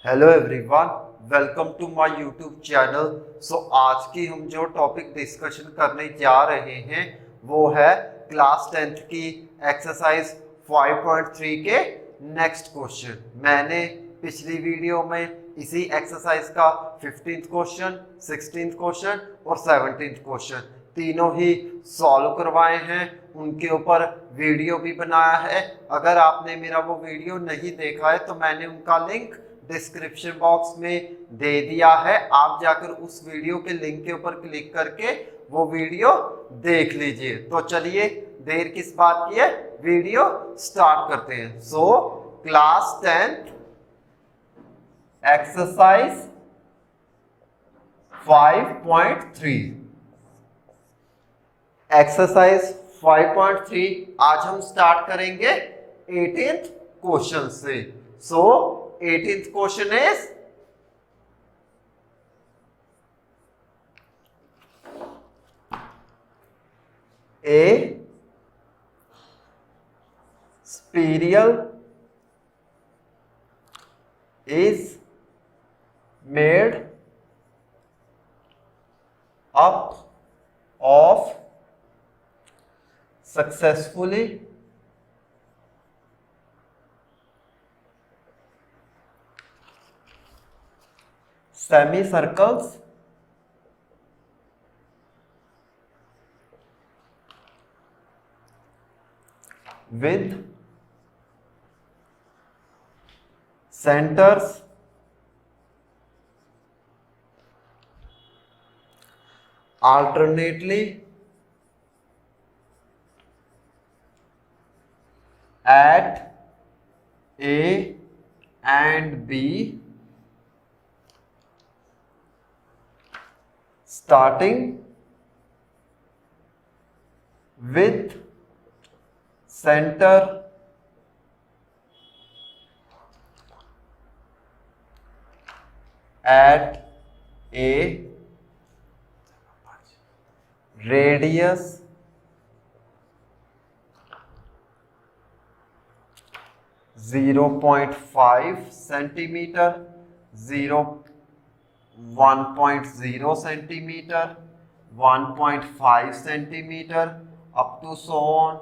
Hello everyone, welcome to my YouTube channel. आज की हम जो टॉपिक डिस्कशन करने जा रहे हैं वो है क्लास 10th की एक्सरसाइज 5.3 के नेक्स्ट क्वेश्चन। मैंने पिछली वीडियो में इसी एक्सरसाइज का 15th क्वेश्चन, 16th क्वेश्चन और 17th क्वेश्चन तीनों ही सॉल्व करवाए हैं। उनके ऊपर वीडियो भी बनाया है। अगर आपने मेरा वो वीडियो नहीं देखा है तो मैंने उनका लिंक डिस्क्रिप्शन बॉक्स में दे दिया है। आप जाकर उस वीडियो के लिंक के ऊपर क्लिक करके वो वीडियो देख लीजिए। तो चलिए देर किस बात की है, वीडियो स्टार्ट करते हैं। क्लास 10th एक्सरसाइज 5.3 एक्सरसाइज 5.3 आज हम स्टार्ट करेंगे 18th क्वेश्चन से। 18th question is a spiral is made up of successfully semicircles with centers alternately at A and B, starting with center at A, radius 0.5 centimeter, 1.0 centimeter, 1.5 centimeter up to so on,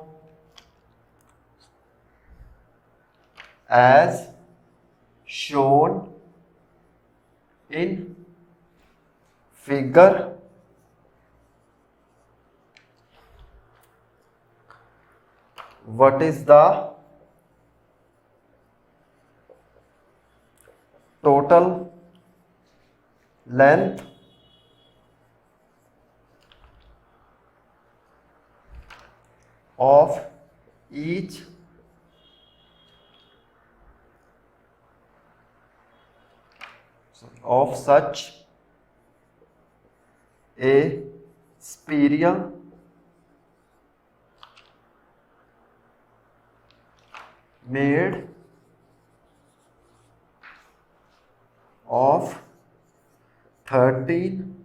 as shown in figure. What is the total length of each of such a spiral made of 13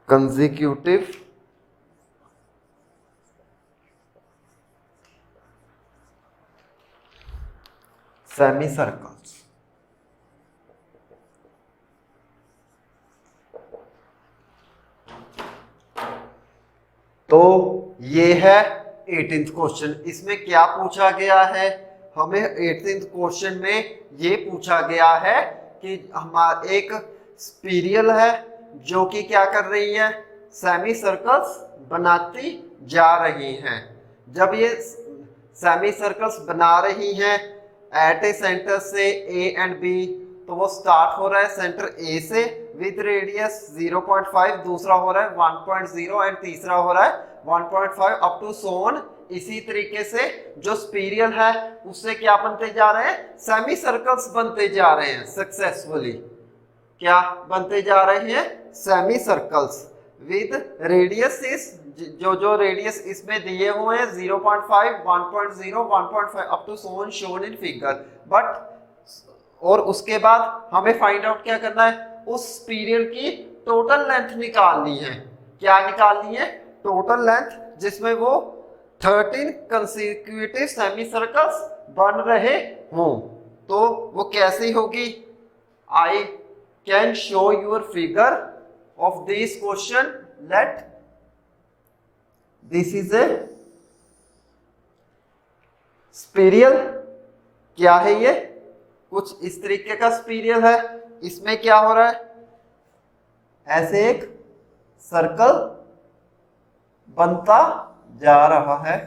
consecutive semicircles। तो ये है 18th question. इसमें क्या पूछा गया है, हमें 18th question में ये पूछा गया है कि हमारा एक स्पिरियल है जो कि क्या कर रही है, सेमी सर्कल्स बनाती जा रही हैं। जब ये सेमी सर्कल्स बना रही हैं एट ए सेंटर से ए एंड बी, तो वो स्टार्ट हो रहा है सेंटर ए से विद रेडियस 0.5, दूसरा हो रहा है 1.0 एंड तीसरा हो रहा है 1.5 अप टू सोन। इसी तरीके से जो स्पिरियल है उससे क्या बनते जा रहे हैं, सेमी सर्कल्स बनते जा रहे हैं सक्सेसफुली। क्या बनते जा रहे हैं, सेमी सर्कल्स विद रेडियस इस जो रेडियस इसमें दिए हुए हैं 0.5, 1.0, 1.5 up to so on shown in figure. But और उसके बाद हमें फाइंड आउट क्या करना है, उस पीरियड की टोटल लेंथ निकालनी है। क्या निकालनी है, टोटल लेंथ जिसमें वो 13 कंसेक्यूटिव सेमी सर्कल्स बन रहे हों। तो वो कैसी होगी? I can show your figure of this question. Let this is a spiral. क्या है ये? कुछ इस तरीके का स्पीरियल है। इसमें क्या हो रहा है? ऐसे एक सर्कल बनता जा रहा है।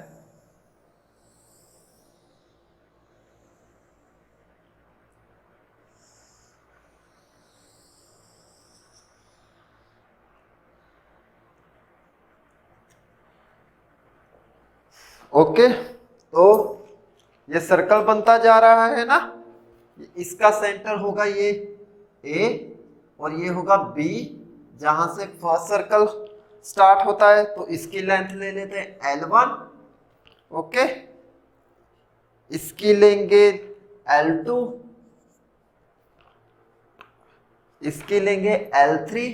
ओके, तो ये सर्कल बनता जा रहा है ना, इसका सेंटर होगा ये ए और ये होगा बी, जहां से फर्स्ट सर्कल स्टार्ट होता है। तो इसकी लेंथ ले लेते हैं L1। ओके, इसकी लेंगे L2, इसकी लेंगे L3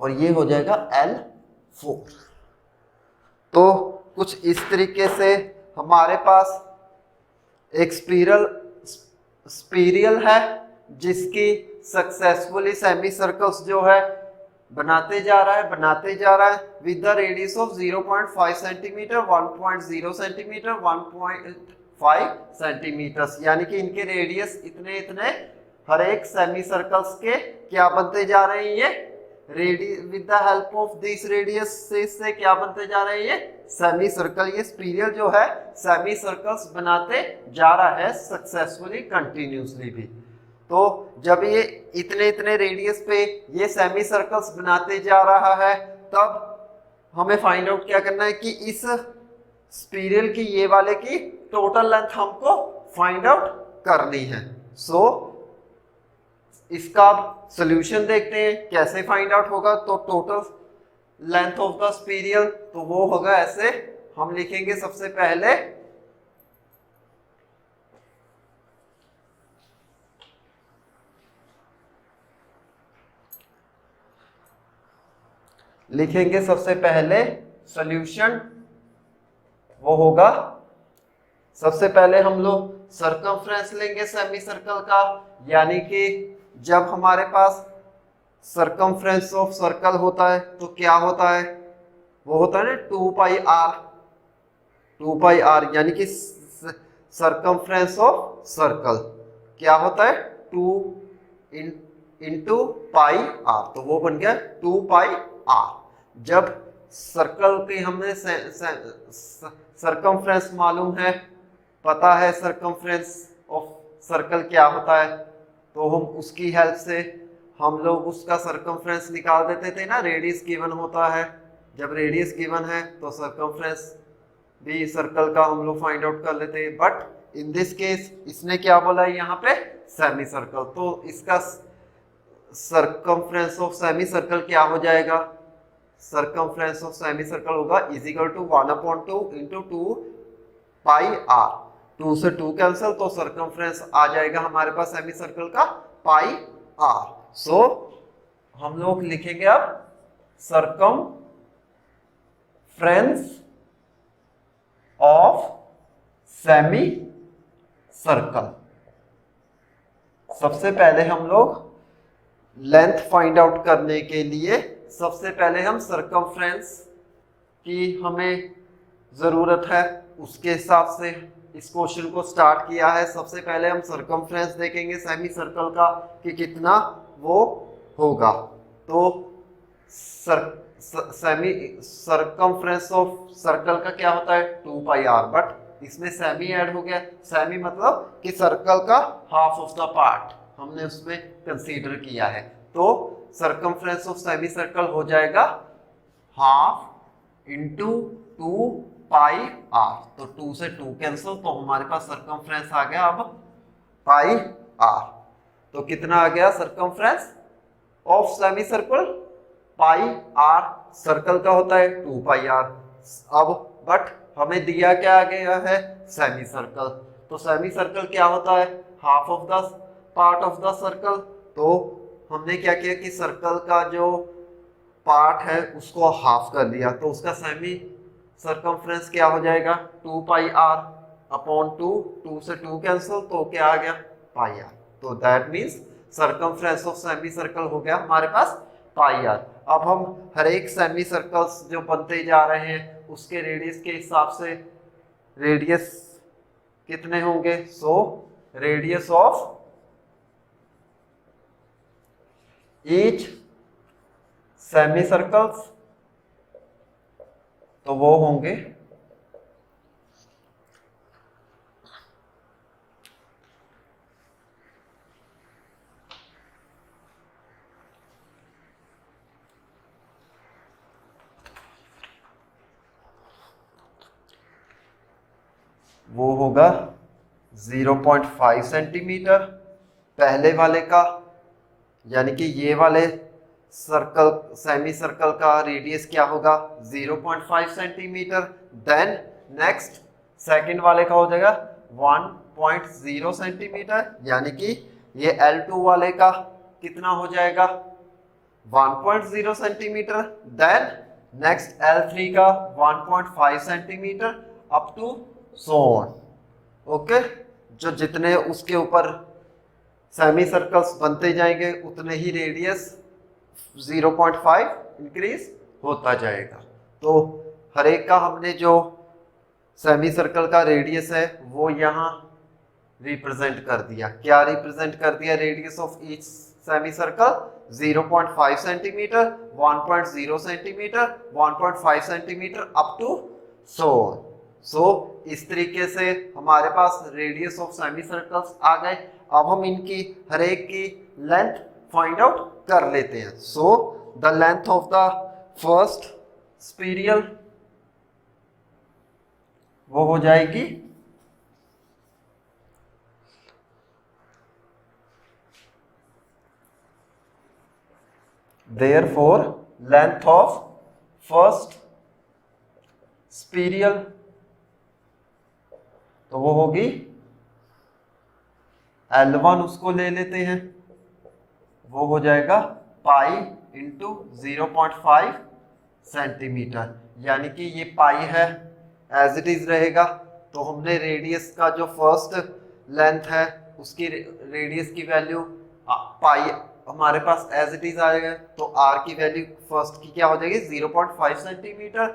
और ये हो जाएगा L4। तो कुछ इस तरीके से हमारे पास एक स्पीरियल है जिसकी सक्सेसफुली सेमी सर्कल्स जो है बनाते जा रहा है with the radius of 0.5 centimetre, 1.0 centimetre, 1.5 centimetre, यानी कि इनके रेडियस इतने हर एक सेमी सर्कल्स के क्या बनते जा रहे हैं? ये with the help of this radius से क्या बनते जा रहे हैं? ये सेमी सर्कल। ये स्पीरियल जो है सेमी सर्कल्स बनाते जा रहा है सक्सेसफुली, कंटिन्यूसली भी। तो जब ये इतने रेडियस पे ये सेमी सर्कल्स बनाते जा रहा है, तब हमें फाइंड आउट क्या करना है कि इस स्पीरियल की ये वाले की टोटल लेंथ हमको फाइंड आउट करनी है। सो इसका सॉल्यूशन देखते हैं कैसे फाइंड आउट होगा। तो टोटल लेंथ ऑफ द स्पीरियल, तो वो होगा ऐसे, हम लिखेंगे सबसे पहले सॉल्यूशन, वो होगा सबसे पहले हम लोग सर्कमफ्रेंस लेंगे सेमी सर्कल का, यानी कि जब हमारे पास सर्कमफ्रेंस ऑफ सर्कल होता है तो क्या होता है? वो होता है ना 2 पाई आर, यानी कि सर्कमफ्रेंस ऑफ सर्कल क्या होता है? 2 इंटू पाई आर, तो वो बन गया 2 पाई आर। जब सर्कल की हमने सर्कमफ्रेंस मालूम है, पता है सर्कमफ्रेंस ऑफ सर्कल क्या होता है, तो हम उसकी हेल्प से हम लोग उसका सर्कमफ्रेंस निकाल देते थे ना। रेडियस गिवन होता है, जब रेडियस गिवन है तो सर्कमफ्रेंस भी सर्कल का हम लोग फाइंड आउट कर लेते हैं। बट इन दिस केस इसने क्या बोला है यहाँ पे? Semicircle. तो इसका सर्कमफ्रेंस ऑफ सेमी सर्कल क्या हो जाएगा? सर्कमफ्रेंस ऑफ सेमी सर्कल होगा equal to 1/2 into 2 pi r. 2 से 2 कैंसिल, तो सर्कमफ्रेंस आ जाएगा हमारे पास सेमी सर्कल का पाई आर। सो हम लोग लिखेंगे अब सर्कमफ्रेंस ऑफ सेमी सर्कल। सबसे पहले हम लोग लेंथ फाइंड आउट करने के लिए सबसे पहले हम सर्कमफ्रेंस की हमें जरूरत है, उसके हिसाब से इस क्वेश्चन को स्टार्ट किया है। सबसे पहले हम सर्कमफ्रेंस देखेंगे सेमी सर्कल का कि कितना वो होगा। तो सर्कमफ्रेंस ऑफ सर्कल का क्या होता है? 2 पाई आर, बट इसमें सेमी ऐड हो गया। सेमी मतलब कि सर्कल का हाफ ऑफ द पार्ट हमने उसमें कंसीडर किया है। तो सर्कमफ्रेंस ऑफ सेमी सर्कल हो जाएगा हाफ इंटू 2 पाई आर। तो 2 से 2 कैंसिल, तो हमारे पास सर्कमफ्रेंस आ गया अब पाई आर। तो कितना आ गया circumference of semicircle? Pi r circle का होता है 2 पाई आर। अब बट हमें दिया क्या गया है? Semi circle. तो सेमी सर्कल क्या होता है? Half of the part of the circle. तो हमने क्या किया कि सर्कल का जो पार्ट है उसको हाफ कर दिया, तो उसका सेमी सरकमफ्रेंस क्या हो जाएगा 2 पाई आर अपॉन 2 से 2 कैंसिल, तो क्या आ गया पाई आर। तो that means circumference of semi circle हो गया हमारे पास पाई आर। अब हम हर एक सेमी सर्कल्स जो बनते जा रहे हैं उसके रेडियस के हिसाब से रेडियस कितने होंगे, so radius of each semi circles, तो वो होंगे वो होगा 0.5 सेंटीमीटर पहले वाले का, यानी कि ये वाले सर्कल सेमी सर्कल का रेडियस क्या होगा 0.5 सेंटीमीटर। देन नेक्स्ट सेकंड वाले का हो जाएगा 1.0 सेंटीमीटर, यानी कि ये L2 वाले का कितना हो जाएगा 1.0 सेंटीमीटर। देन नेक्स्ट L3 का 1.5 centimetre up to so on. Okay, जो जितने उसके ऊपर सेमी सर्कल्स बनते जाएंगे उतने ही रेडियस 0.5 इंक्रीज होता जाएगा। तो हर एक का हमने जो सेमी सर्कल का रेडियस है वो यहाँ रिप्रेजेंट कर दिया। क्या रिप्रेजेंट कर दिया radius of each semi circle 0.5 centimetre, 1.0 centimetre, 1.5 centimetre up to so on. So इस तरीके से हमारे पास रेडियस ऑफ सेमी सर्कल्स आ गए। अब हम इनकी हर एक की लेंथ फाइंड आउट कर लेते हैं। So the length of the first spiral वो हो जाएगी therefore length of first स्पीरियल तो वो होगी L1, उसको ले लेते हैं, वो हो जाएगा पाई इंटू 0.5 सेंटीमीटर, यानी कि ये पाई है एज इट इज रहेगा। तो हमने रेडियस का जो फर्स्ट लेंथ है उसकी रेडियस की वैल्यू पाई हमारे पास एज इट इज आएगा, तो आर की वैल्यू फर्स्ट की क्या हो जाएगी 0.5 सेंटीमीटर।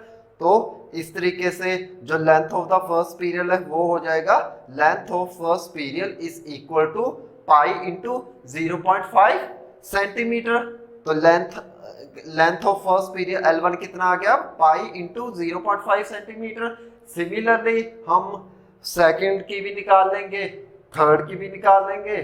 तो इस तरीके से जो length of the first period है वो हो जाएगा length of first period is equal to pi into 0.5 centimetre. तो length of first period L1 कितना आ गया पाई इंटू 0.5 सेंटीमीटर। सिमिलरली हम सेकंड की भी निकाल लेंगे, थर्ड की भी निकाल लेंगे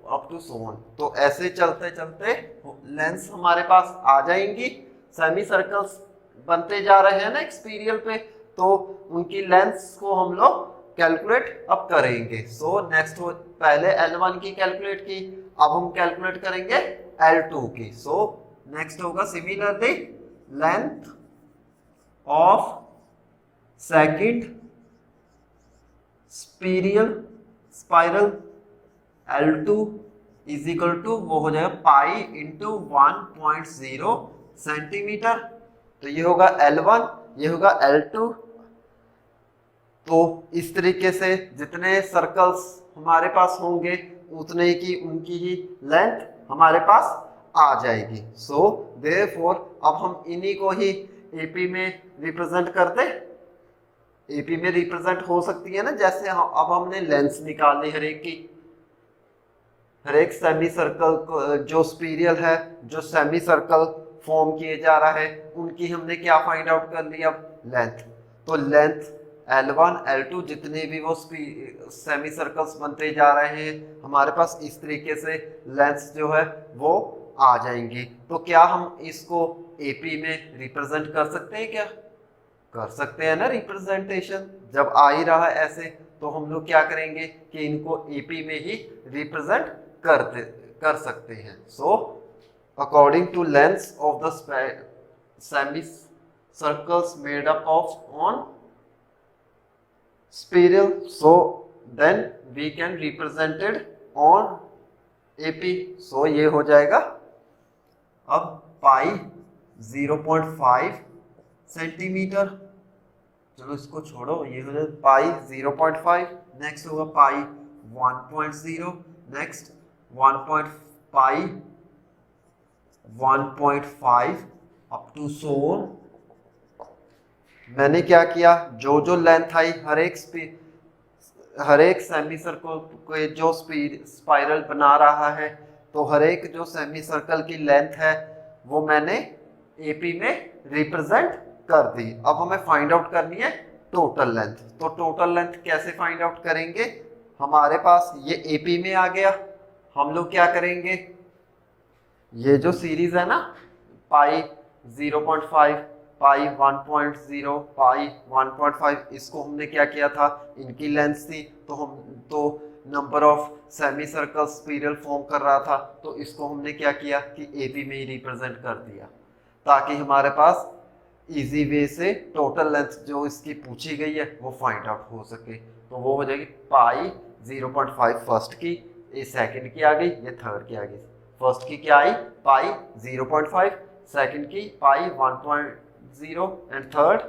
अप टू सो ऑन। तो ऐसे चलते चलते लेंथ हमारे पास आ जाएंगी। सेमी सर्कल्स बनते जा रहे हैं ना एक्सपीरियल पे, तो उनकी लेंथ्स को हम लोग कैलकुलेट अब करेंगे। सो नेक्स्ट हो पहले L1 की कैलकुलेट की, अब हम कैलकुलेट करेंगे L2 की। सो नेक्स्ट होगा similarly length of second spiral L2 is equal to वो हो जाएगा पाई इंटू 1.0 सेंटीमीटर। तो ये होगा L1, ये होगा L2। तो इस तरीके से जितने सर्कल्स हमारे पास होंगे उतने की उनकी ही लेंथ हमारे पास आ जाएगी। सो देयरफॉर अब हम इन्हीं को ही एपी में रिप्रेजेंट करते, एपी में रिप्रेजेंट हो सकती है ना, जैसे अब हमने लेंथ निकालनी हर एक की, हर एक सेमी सर्कल जो स्पीरियल है, जो सेमी सर्कल फॉर्म किए जा रहा है, उनकी हमने क्या फाइंड आउट कर लिया लेंथ। तो लेंथ L1 L2 जितने भी वो सेमी सर्कल्स बनते जा रहे हैं हमारे पास इस तरीके से लेंथ जो है वो आ जाएंगी। तो क्या हम इसको एपी में रिप्रेजेंट कर सकते हैं? क्या कर सकते हैं ना रिप्रेजेंटेशन। जब आ ही रहा है ऐसे तो हम लोग क्या करेंगे कि इनको एपी में ही रिप्रेजेंट कर सकते हैं। सो according to lengths of the semicircles made up of on spiral, so then we can represent it on AP। so ये हो जाएगा अब पाई 0.5 सेंटीमीटर। चलो इसको छोड़ो, ये हो जाए पाई 0.5, नेक्स्ट होगा pi 1.0, next 1.5 up to so on. मैंने क्या किया, जो जो लेंथ आई हर एक सेमी सर्कल को जो स्पाइरल बना रहा है, तो हर एक जो सेमी सर्कल की लेंथ है वो मैंने एपी में रिप्रेजेंट कर दी। अब हमें फाइंड आउट करनी है टोटल लेंथ। तो टोटल लेंथ कैसे फाइंड आउट करेंगे, हमारे पास ये एपी में आ गया। हम लोग क्या करेंगे, ये जो सीरीज है ना पाई 0.5, पाई 1.0, पाई 1.5, इसको हमने क्या किया था, इनकी लेंथ थी, तो number of semi circle spiral form कर रहा था, तो इसको हमने क्या किया कि एपी में ही रिप्रेजेंट कर दिया, ताकि हमारे पास इजी वे से टोटल लेंथ जो इसकी पूछी गई है वो फाइंड आउट हो सके। तो वो हो जाएगी पाई 0.5 फर्स्ट की, ये सेकंड की आ गई, ये थर्ड की आ गई। फर्स्ट की क्या आई पाई 0.5, सेकंड की pi 1.0 and third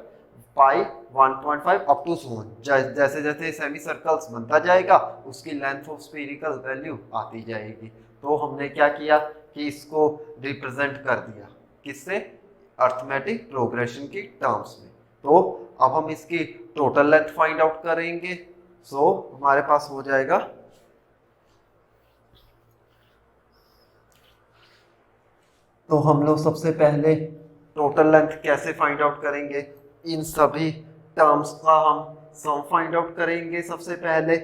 pi 1.5 up to so on. जैसे जैसे सेमी सर्कल्स बनता जाएगा उसकी लेंथ ऑफ स्फेरिकल वैल्यू आती जाएगी। तो हमने क्या किया कि इसको रिप्रेजेंट कर दिया, किससे, अर्थमेटिक प्रोग्रेशन की टर्म्स में। तो अब हम इसकी टोटल लेंथ फाइंड आउट करेंगे। सो हमारे पास हो जाएगा तो हम लोग सबसे पहले टोटल लेंथ कैसे फाइंड आउट करेंगे, इन सभी टर्म्स का हम सम फाइंड आउट करेंगे। सबसे पहले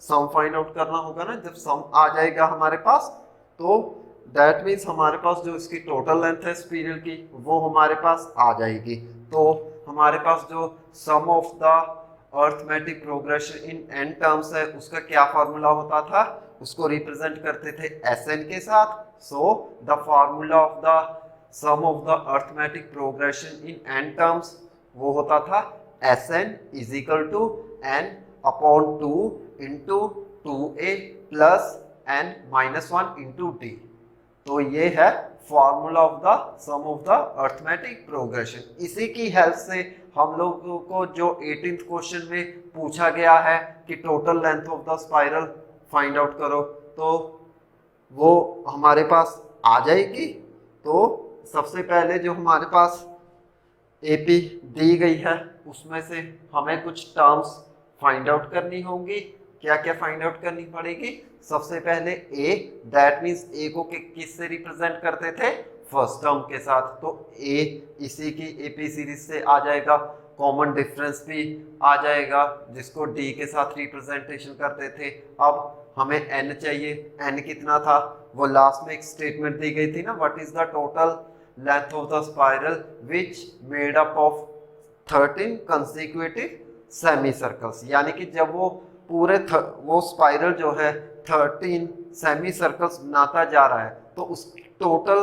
सम फाइंड आउट करना होगा ना, जब सम आ जाएगा हमारे पास तो दैट मीन्स हमारे पास जो इसकी टोटल लेंथ है स्पाइरल की वो हमारे पास आ जाएगी। तो हमारे पास जो sum of the arithmetic progression in N terms है उसका क्या फार्मूला होता था, उसको रिप्रेजेंट करते थे एसएन के साथ। So the formula of the sum of the arithmetic progression in N terms वो होता था s n is equal to n upon 2 into 2a plus n minus 1 into d. तो ये है formula of the sum of the arithmetic progression. इसी की help से हम लोगों को जो 18th क्वेश्चन में पूछा गया है कि total length of the spiral find out करो, तो वो हमारे पास आ जाएगी। तो सबसे पहले जो हमारे पास एपी दी गई है उसमें से हमें कुछ टर्म्स फाइंड आउट करनी होंगी। क्या क्या फाइंड आउट करनी पड़ेगी, सबसे पहले ए, दैट मींस ए को किस से रिप्रेजेंट करते थे, फर्स्ट टर्म के साथ। तो ए इसी की एपी सीरीज से आ जाएगा, कॉमन डिफरेंस भी आ जाएगा जिसको डी के साथ रिप्रेजेंटेशन करते थे। अब हमें एन चाहिए, एन कितना था, वो लास्ट में एक स्टेटमेंट दी गई थी ना, what is the total length of the spiral which made up of 13 consecutive semi circles. यानी कि जब वो पूरे वो स्पाइरल जो है 13 सेमी सर्कल्स बनाता जा रहा है तो उसकी टोटल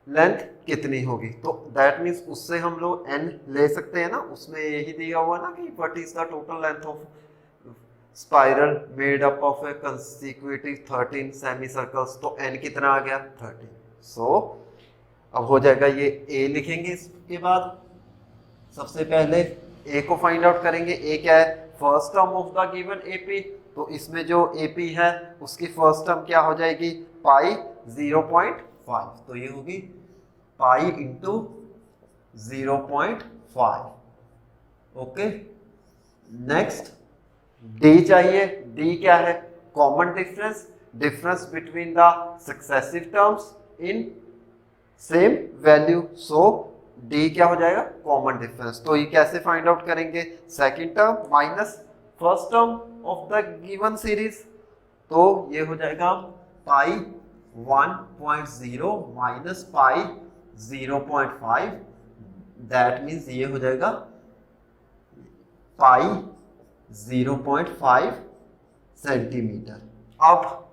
लेंथ कितनी होगी। तो दैट मीन्स उससे हम लोग एन ले सकते हैं ना, उसमें यही दिया हुआ ना कि what is the total length of spiral made up of A consecutive 13 semi circles. तो एन कितना आ गया 13। सो अब हो जाएगा, ये ए लिखेंगे। इसके बाद सबसे पहले ए को फाइंड आउट करेंगे। ए क्या है, first term of the given AP. तो इसमें जो एपी है उसकी फर्स्ट टर्म क्या हो जाएगी, पाई 0.5। तो ये होगी पाई इंटू 0.5। ओके, नेक्स्ट डी चाहिए। डी क्या है, common difference, difference between the successive terms in same value. So D क्या हो जाएगा, कॉमन डिफरेंस। तो ये कैसे फाइंड आउट करेंगे, second term minus first term of the given series. तो ये हो जाएगा पाई 1.0 माइनस पाई 0.5, दैट मीन्स ये हो जाएगा पाई 0.5 सेंटीमीटर। अब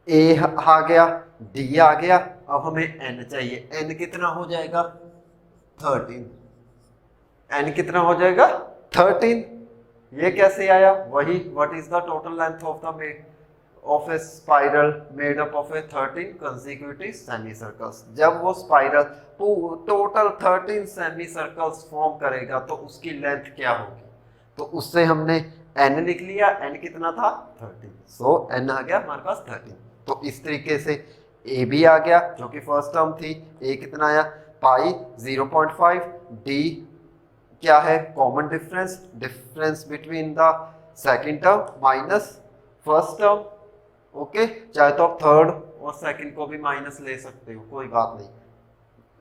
ए आ गया, डी आ गया, अब हमें एन चाहिए। एन कितना हो जाएगा 13। एन कितना हो जाएगा 13। ये कैसे आया, वही what is the total length of the of a spiral made up of a 13 consecutive semicircles। जब वो स्पाइरल टोटल 13 सेमीसर्कल्स फॉर्म करेगा तो उसकी लेंथ क्या होगी, तो उससे हमने n लिख लिया, n कितना था 13, सो n आ गया हमारे पास 13। तो इस तरीके से a भी आ गया जो कि फर्स्ट टर्म थी, a कितना आया पाई 0.5, d क्या है common difference between the second term minus first term. Okay, चाहे तो आप थर्ड और सेकंड को भी माइनस ले सकते हो, कोई बात नहीं।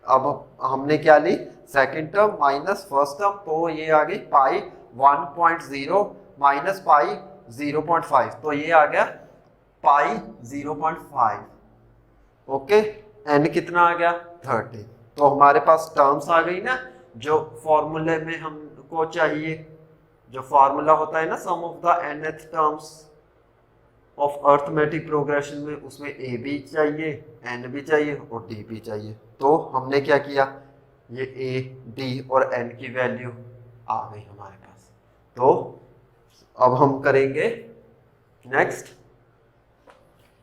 अब हमने क्या ली second term minus first term, तो ये आ गई पाई 1.0 माइनस पाई 0.5, तो ये आ गया पाई 0.5। ओके, n कितना आ गया 30। तो हमारे पास टर्म्स आ गई ना जो फॉर्मूले में हमको चाहिए, जो फॉर्मूला होता है ना sum of the nth terms of arithmetic progression में, उसमें a भी चाहिए, n भी चाहिए और d भी चाहिए। तो हमने क्या किया, ये a, d और n की वैल्यू आ गई हमारे पास। तो अब हम करेंगे नेक्स्ट,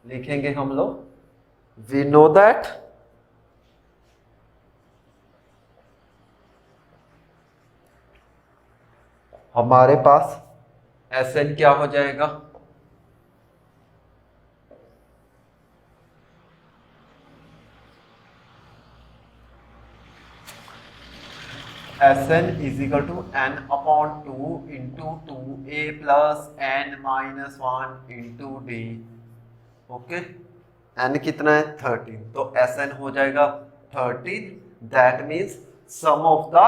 लिखेंगे हम लोग we know that हमारे पास Sn क्या हो जाएगा, Sn is equal to n upon 2 into 2a plus n minus 1 into d। Okay, n कितना है 13, तो Sn हो जाएगा 13, that means sum of the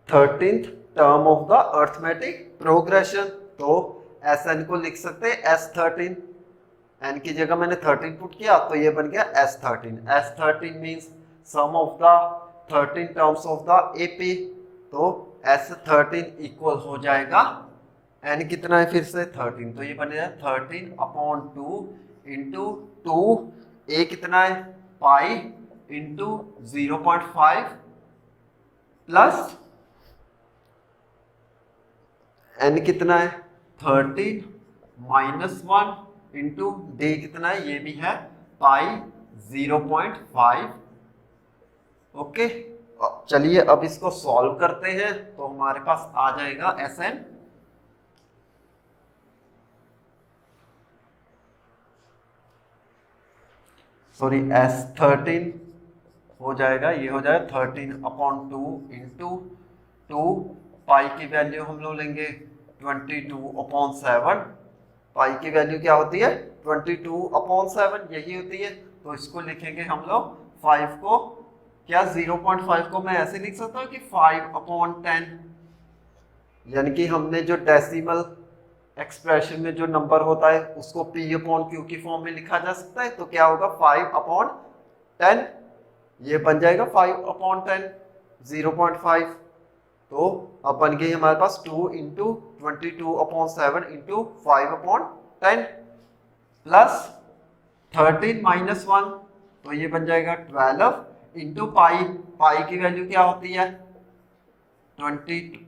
13th term of the arithmetic progression. तो Sn को लिख सकते हैं S13, n की जगह मैंने 13 पुट किया तो ये बन गया S13। S13 means sum of the 13 terms of the AP, तो S13 इक्वल हो जाएगा n कितना है फिर से 13, तो ये बनेगा 13 अपॉन 2 इंटू 2, a कितना है पाई इंटू 0.5 प्लस n कितना है 13 माइनस 1 इंटू d कितना है, ये भी है पाई 0.5। ओके, चलिए अब इसको सॉल्व करते हैं, तो हमारे पास आ जाएगा Sn सॉरी S13 हो जाएगा, ये हो जाएगा 13 अपॉन 2 इंटू 2, पाई की वैल्यू हम लोग लेंगे 22 अपॉन 7। पाई की वैल्यू क्या होती है 22 अपॉन 7, यही होती है। तो इसको लिखेंगे हम लोग 5 को, क्या 0.5 को मैं ऐसे लिख सकता हूँ कि 5 अपॉन 10, यानी कि हमने जो डेसिमल एक्सप्रेशन में जो नंबर होता है उसको p अपॉन q की फॉर्म में लिखा जा सकता है। तो क्या होगा 5 अपॉन 10, ये बन जाएगा 5 अपॉन 10 0.5। तो अब बन गई हमारे पास 2 into 22 upon 7 into 5 upon 10 plus 13 minus 1, तो ये बन जाएगा 12 इंटू पाई, पाई की वैल्यू क्या होती है 22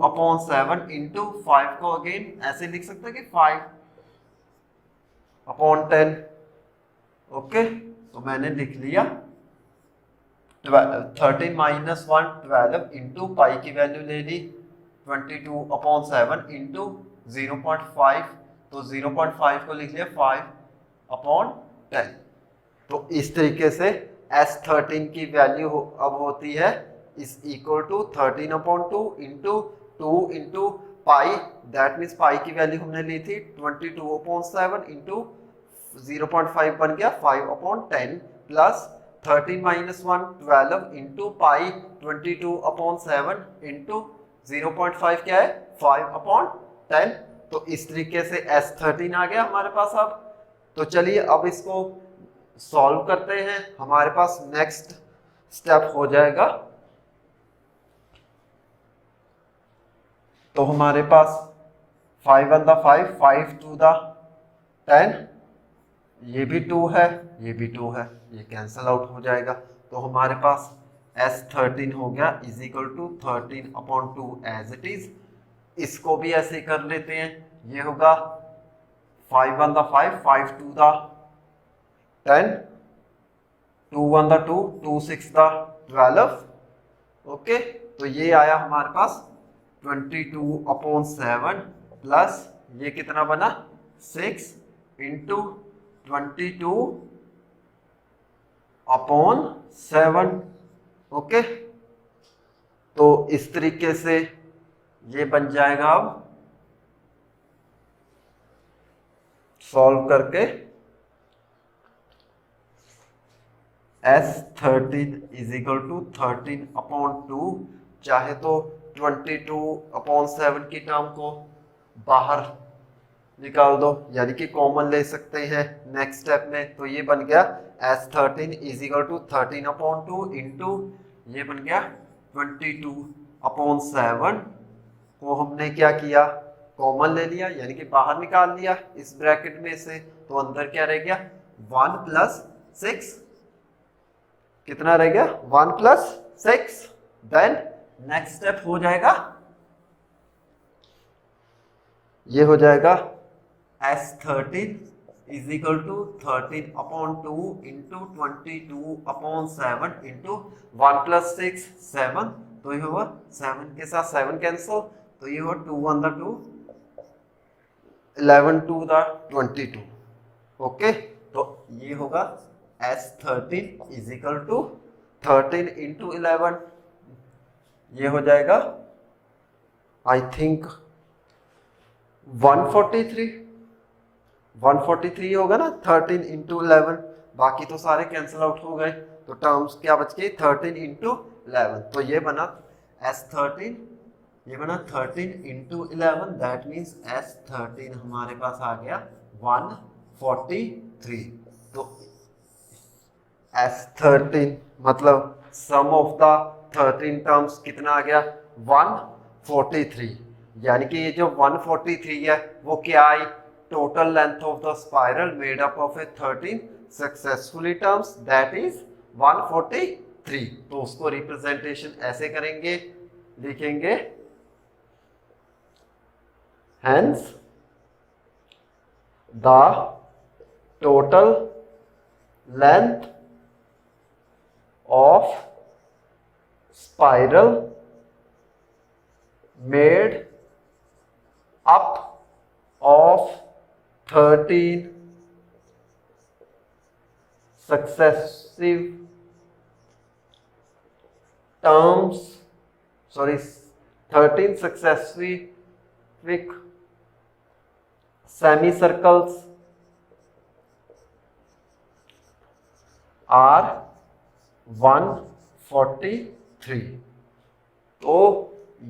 अपॉन 7 इंटू 5 को अगेन ऐसे लिख सकते हैं कि 5 अपॉन 10। ओके, तो मैंने लिख लिया 13 माइनस 1 12 इंटू पाई की वैल्यू ले ली 22 अपॉन 7 इंटू 0.5, तो 0.5 को लिख लिया 5 अपॉन 10। तो इस तरीके से S13 की वैल्यू अब होती है is equal to 13 upon 2 into 2 into pi, that means pi की वैल्यू हमने ली थी 22 अपॉन 7 इंटू 0.5 बन गया 5 upon 10 plus 13 minus 1 12 into pi 22 upon 7 into 0.5 क्या है 5 अपॉन 10। तो इस तरीके से S13 आ गया हमारे पास। अब तो चलिए अब इसको सॉल्व करते हैं। हमारे पास नेक्स्ट स्टेप हो जाएगा, तो हमारे पास 5 1 द 5 5 2 द 10, ये भी 2 है ये भी 2 है, ये कैंसल आउट हो जाएगा। तो हमारे पास S13 हो गया is equal to 13 upon 2 as it is. इसको भी ऐसे कर लेते हैं, ये होगा 5 1 the 5, 5 2 the 10, 2 1 the 2, 2 6 the 12। Okay, तो ये आया हमारे पास 22/7 प्लस ये कितना बना 6 इंटू 22/7। ओके, तो इस तरीके से ये बन जाएगा। अब सॉल्व करके S13 इज इक्वल टू 13/2, चाहे तो 22/7 की टर्म को बाहर निकाल दो, यानी कि कॉमन ले सकते हैं नेक्स्ट स्टेप में। तो ये बन गया S13 is equal to 13/2 into ये बन गया 22/7 को हमने क्या किया, कॉमन ले लिया, यानी कि बाहर निकाल लिया इस ब्रैकेट में से। तो अंदर क्या रह गया 1 + 6, कितना रह गया 1 + 6। देन नेक्स्ट स्टेप हो जाएगा, ये हो जाएगा S13 is equal to 13/2 into 22/7 into 1 + 6 7। तो ये होगा 7 के साथ 7 कैंसिल, तो ये होगा 2 1 द 2, 11 2 द 22। ओके, तो ये होगा S13 is equal to 13 into 11, ये हो जाएगा आई थिंक 143 होगा ना, 13 इंटू 11, बाकी तो सारे कैंसिल आउट हो गए, तो टर्म्स क्या बच गई 13 इंटू 11। तो ये बना S13, ये बना 13 इंटू 11, दैट मीन्स S13 हमारे पास आ गया 143। तो S13 मतलब सम ऑफ द 13 टर्म्स कितना आ गया 143, यानी कि ये जो 143 है वो क्या आई, total length of the spiral made up of a 13 successfully terms, that is 143। तो उसको रिप्रेजेंटेशन ऐसे करेंगे, लिखेंगे hence the total length of spiral made up of 13 successive terms, 13 successive semicircles are 143। तो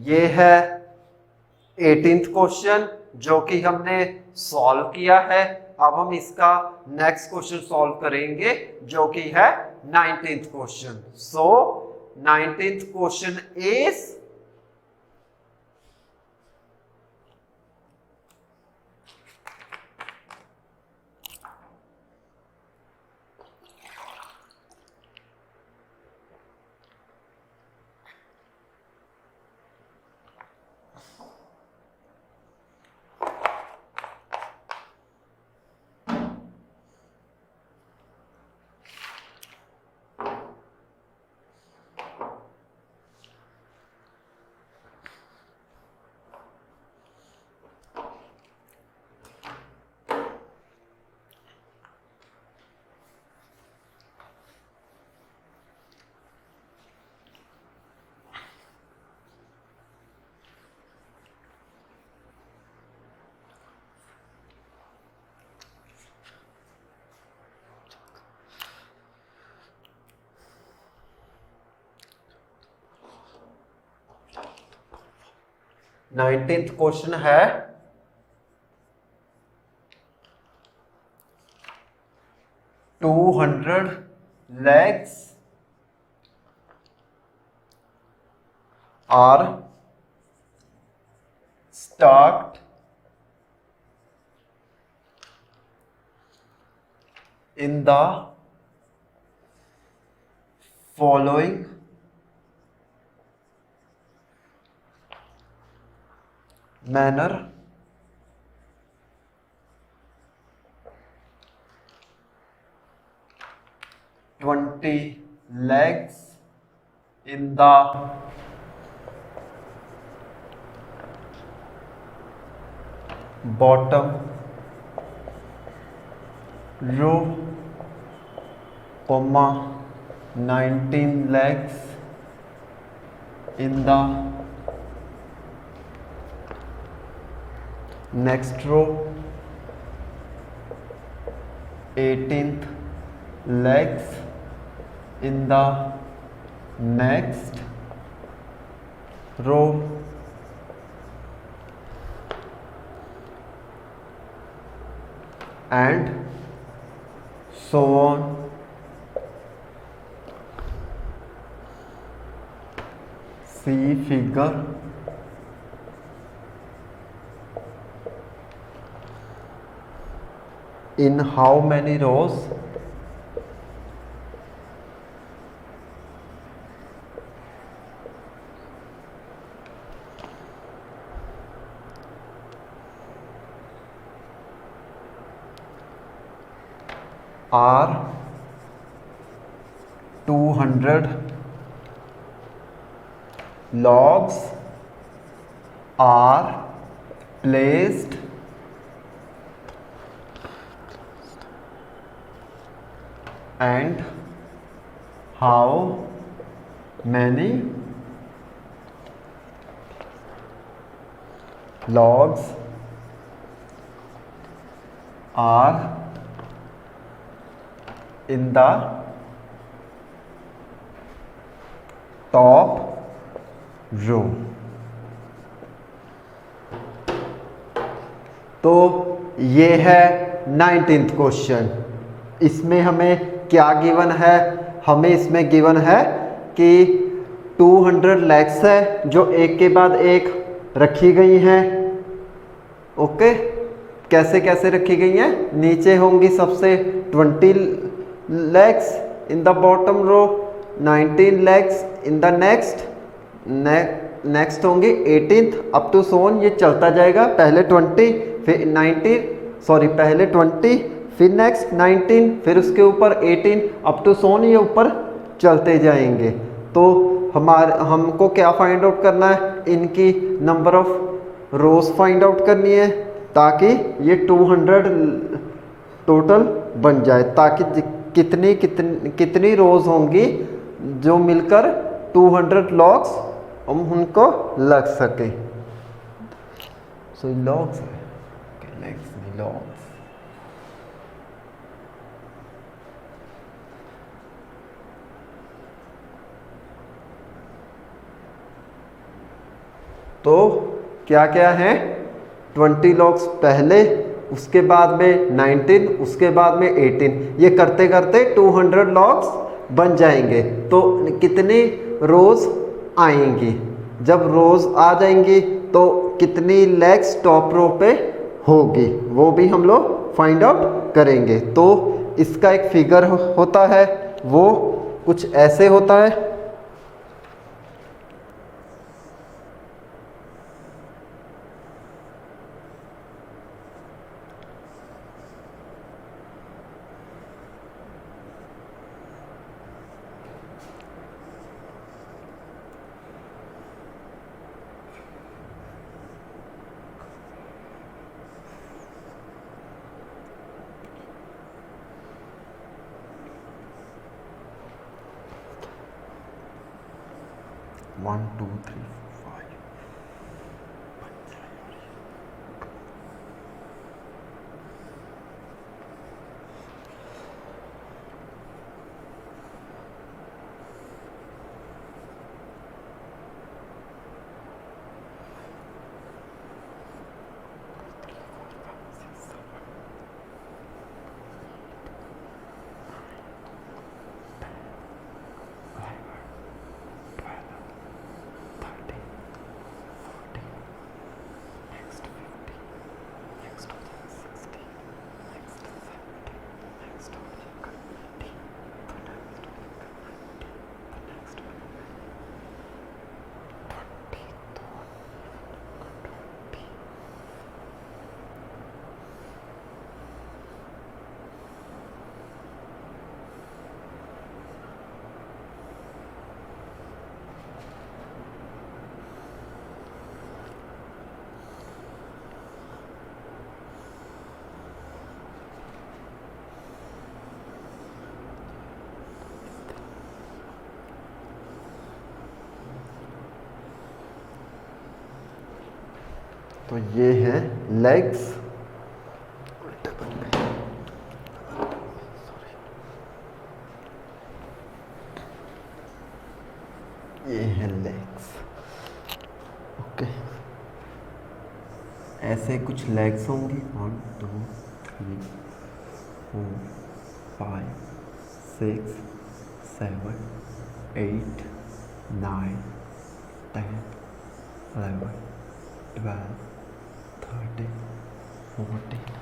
ये है 18th क्वेश्चन जो कि हमने सॉल्व किया है। अब हम इसका नेक्स्ट क्वेश्चन सॉल्व करेंगे जो कि है 19th question. So 19th question is nineteenth question है 200 legs are stacked in the following manner 20 legs in the bottom row, comma 19 legs in the next row, 18th legs in the next row, and so on. See figure. In how many rows? Are 200 logs are placed and how many logs are in the top row? तो ये है 19th question. इसमें हमें क्या given है? हमें इसमें given है कि 200 लेग्स है जो एक के बाद एक रखी गई हैं। ओके, कैसे कैसे रखी गई हैं? नीचे होंगी सबसे 20 logs in the bottom row, 19 logs in the next होंगी 18th अप टू सोन। ये चलता जाएगा, पहले 20 फिर 19, सॉरी पहले 20 फिर नेक्स्ट 19 फिर उसके ऊपर 18 अप टू सोन, ये ऊपर चलते जाएंगे। तो हमको क्या फाइंड आउट करना है? इनकी number of rose find out करनी है ताकि ये 200 टोटल बन जाए, ताकि कितनी रोज होंगी जो मिलकर 200 लॉग्स हम उनको लग सके। सो लॉग्स लेग्स लॉग्स। तो क्या क्या है? 20 लॉग्स पहले, उसके बाद में 19, उसके बाद में 18। ये करते करते 200 लॉग्स बन जाएंगे। तो कितनी रोज आएंगी? जब रोज आ जाएंगी तो कितनी लेग्स टॉप रो पे होगी वो भी हम लोग फाइंड आउट करेंगे। तो इसका एक फिगर होता है, वो कुछ ऐसे होता है। One, two, three, four, five. तो ये है लेग्स, ये है लेग्स। ओके, ऐसे कुछ लेग्स होंगी 1 2 3 4 5 6 7 8 9 10 11 12 13 14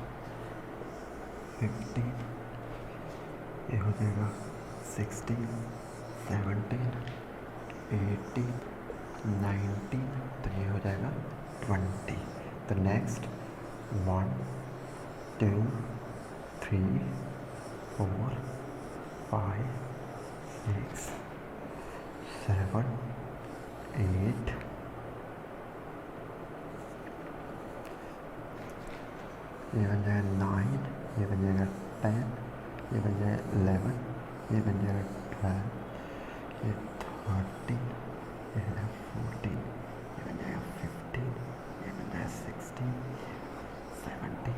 15, ये हो जाएगा 16 17 18 19, तो ये हो जाएगा 20। तो नेक्स्ट 1 2 3 4 5 6 7 8, ये बन जाएगा 9, ये बन जाएगा 10, ये बन जाएगा 11, ये बन जाएगा 12, ये 13, ये बन जाएगा 14, ये बन जाएगा 15, ये बन जाएगा 16, 17,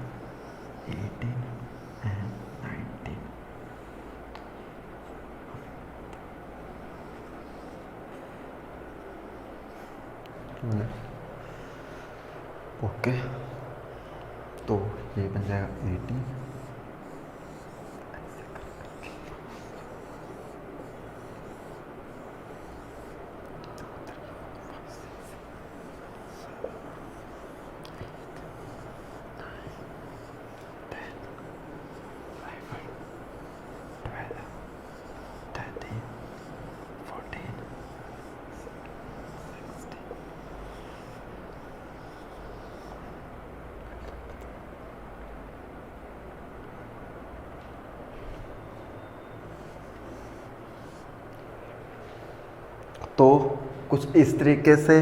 18 एंड 19। ओके, तो ये बन जाएगा 18, तो कुछ इस तरीके से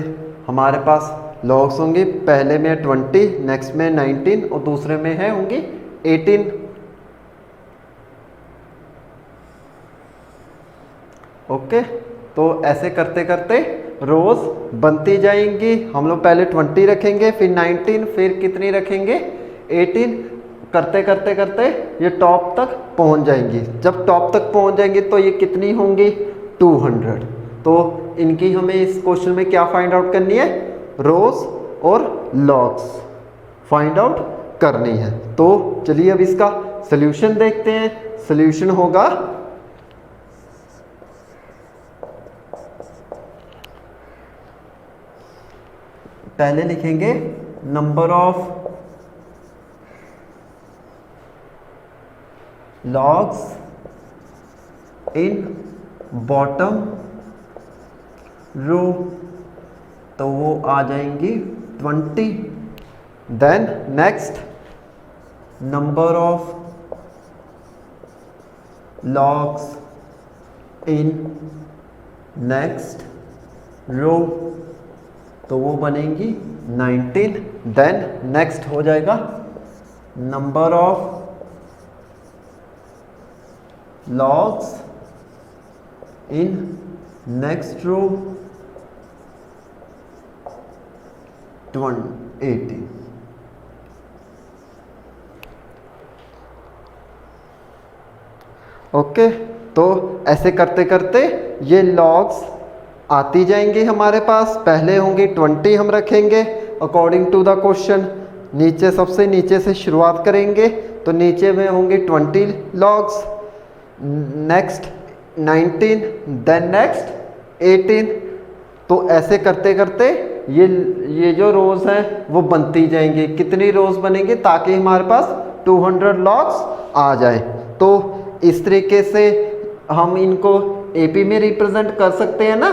हमारे पास लॉग्स होंगे। पहले में 20, नेक्स्ट में 19 और दूसरे में है होंगी 18। ओके, तो ऐसे करते करते रोज बनती जाएंगी। हम लोग पहले 20 रखेंगे, फिर 19, फिर कितनी रखेंगे 18। करते करते करते ये टॉप तक पहुंच जाएंगी। जब टॉप तक पहुंच जाएंगी तो ये कितनी होंगी 200। तो इनकी हमें इस क्वेश्चन में क्या फाइंड आउट करनी है, रोज और लॉग्स फाइंड आउट करनी है। तो चलिए अब इसका सॉल्यूशन देखते हैं। सॉल्यूशन होगा पहले लिखेंगे number of logs in bottom row, तो वो आ जाएंगी 20। Then next number of logs in next row, तो वो बनेंगी 19। देन नेक्स्ट हो जाएगा number of logs in next row 18। Okay, तो ऐसे करते करते ये लॉग्स आती जाएंगी हमारे पास। पहले होंगी 20 हम रखेंगे अकॉर्डिंग टू द क्वेश्चन। नीचे सबसे नीचे से शुरुआत करेंगे, तो नीचे में होंगे 20 लॉग्स, नेक्स्ट 19, देन नेक्स्ट 18। तो ऐसे करते करते ये जो रोज हैं वो बनती जाएंगी। कितनी रोज बनेंगी ताकि हमारे पास 200 लॉग्स आ जाए। तो इस तरीके से हम इनको एपी में रिप्रेजेंट कर सकते हैं ना।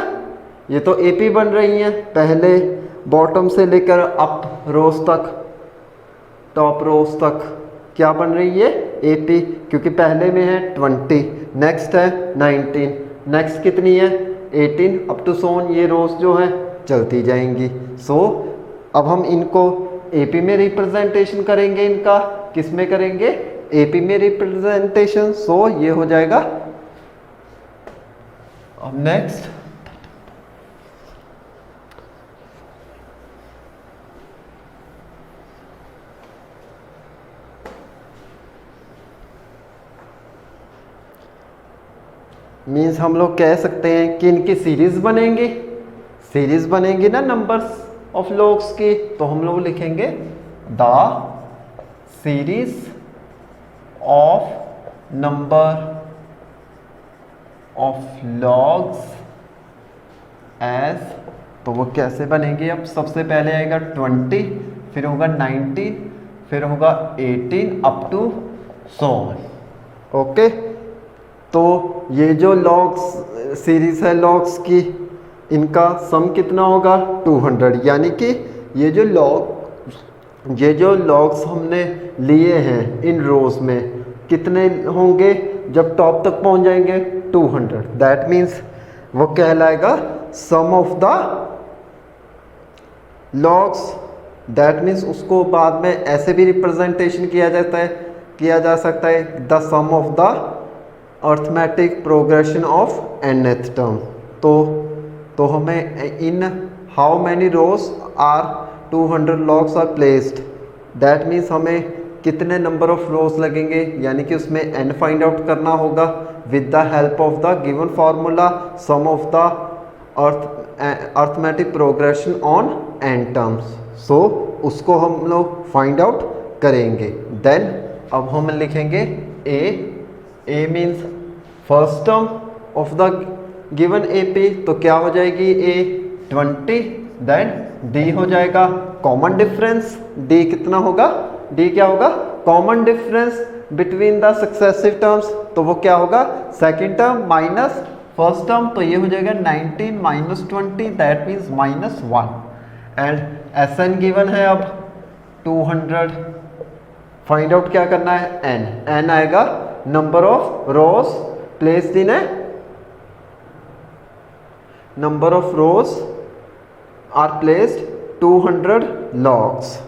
ये तो एपी बन रही हैं, पहले बॉटम से लेकर अप रोज तक, टॉप रोज तक क्या बन रही है एपी, क्योंकि पहले में है 20, नेक्स्ट है 19, नेक्स्ट कितनी है 18, अप टू सोन ये रोज जो है चलती जाएंगी। सो अब हम इनको एपी में रिप्रेजेंटेशन करेंगे। इनका किस में करेंगे, एपी में रिप्रेजेंटेशन। सो ये हो जाएगा। अब नेक्स्ट मीन्स हम लोग कह सकते हैं कि इनकी सीरीज बनेंगी ना नंबर्स ऑफ लॉग्स की, तो हम लोग लिखेंगे the series of number of logs as, तो वो कैसे बनेंगे? अब सबसे पहले आएगा 20, फिर होगा 19, फिर होगा 18 अप टू 100। ओके, तो ये जो लॉग्स सीरीज है लॉग्स की, इनका सम कितना होगा? 200। यानी कि ये जो लॉग्स हमने लिए हैं इन रोज में कितने होंगे जब टॉप तक पहुंच जाएंगे? 200। दैट मीन्स वो कहलाएगा sum of the logs. That means उसको बाद में ऐसे भी रिप्रेजेंटेशन किया जा सकता है the sum of the arithmetic progression of nth term. तो हमें in how many rows are 200 logs are placed, that means हमें कितने नंबर ऑफ रोज लगेंगे, यानी कि उसमें n फाइंड आउट करना होगा with the help of the given formula sum of the arithmetic progression on n terms. So उसको हम लोग फाइंड आउट करेंगे। देन अब हम लिखेंगे a means first term of the given AP, तो क्या हो जाएगी A 20, देन D हो जाएगा कॉमन डिफरेंस। D कितना होगा? D क्या होगा? Common difference between the successive terms, तो वो क्या होगा? Second term minus first term, तो ये हो जाएगा 19 minus 20, that means -1। And Sn given है अब 200, फाइंड आउट क्या करना है? n आएगा number of rows placed in a number of rows are placed 200 logs.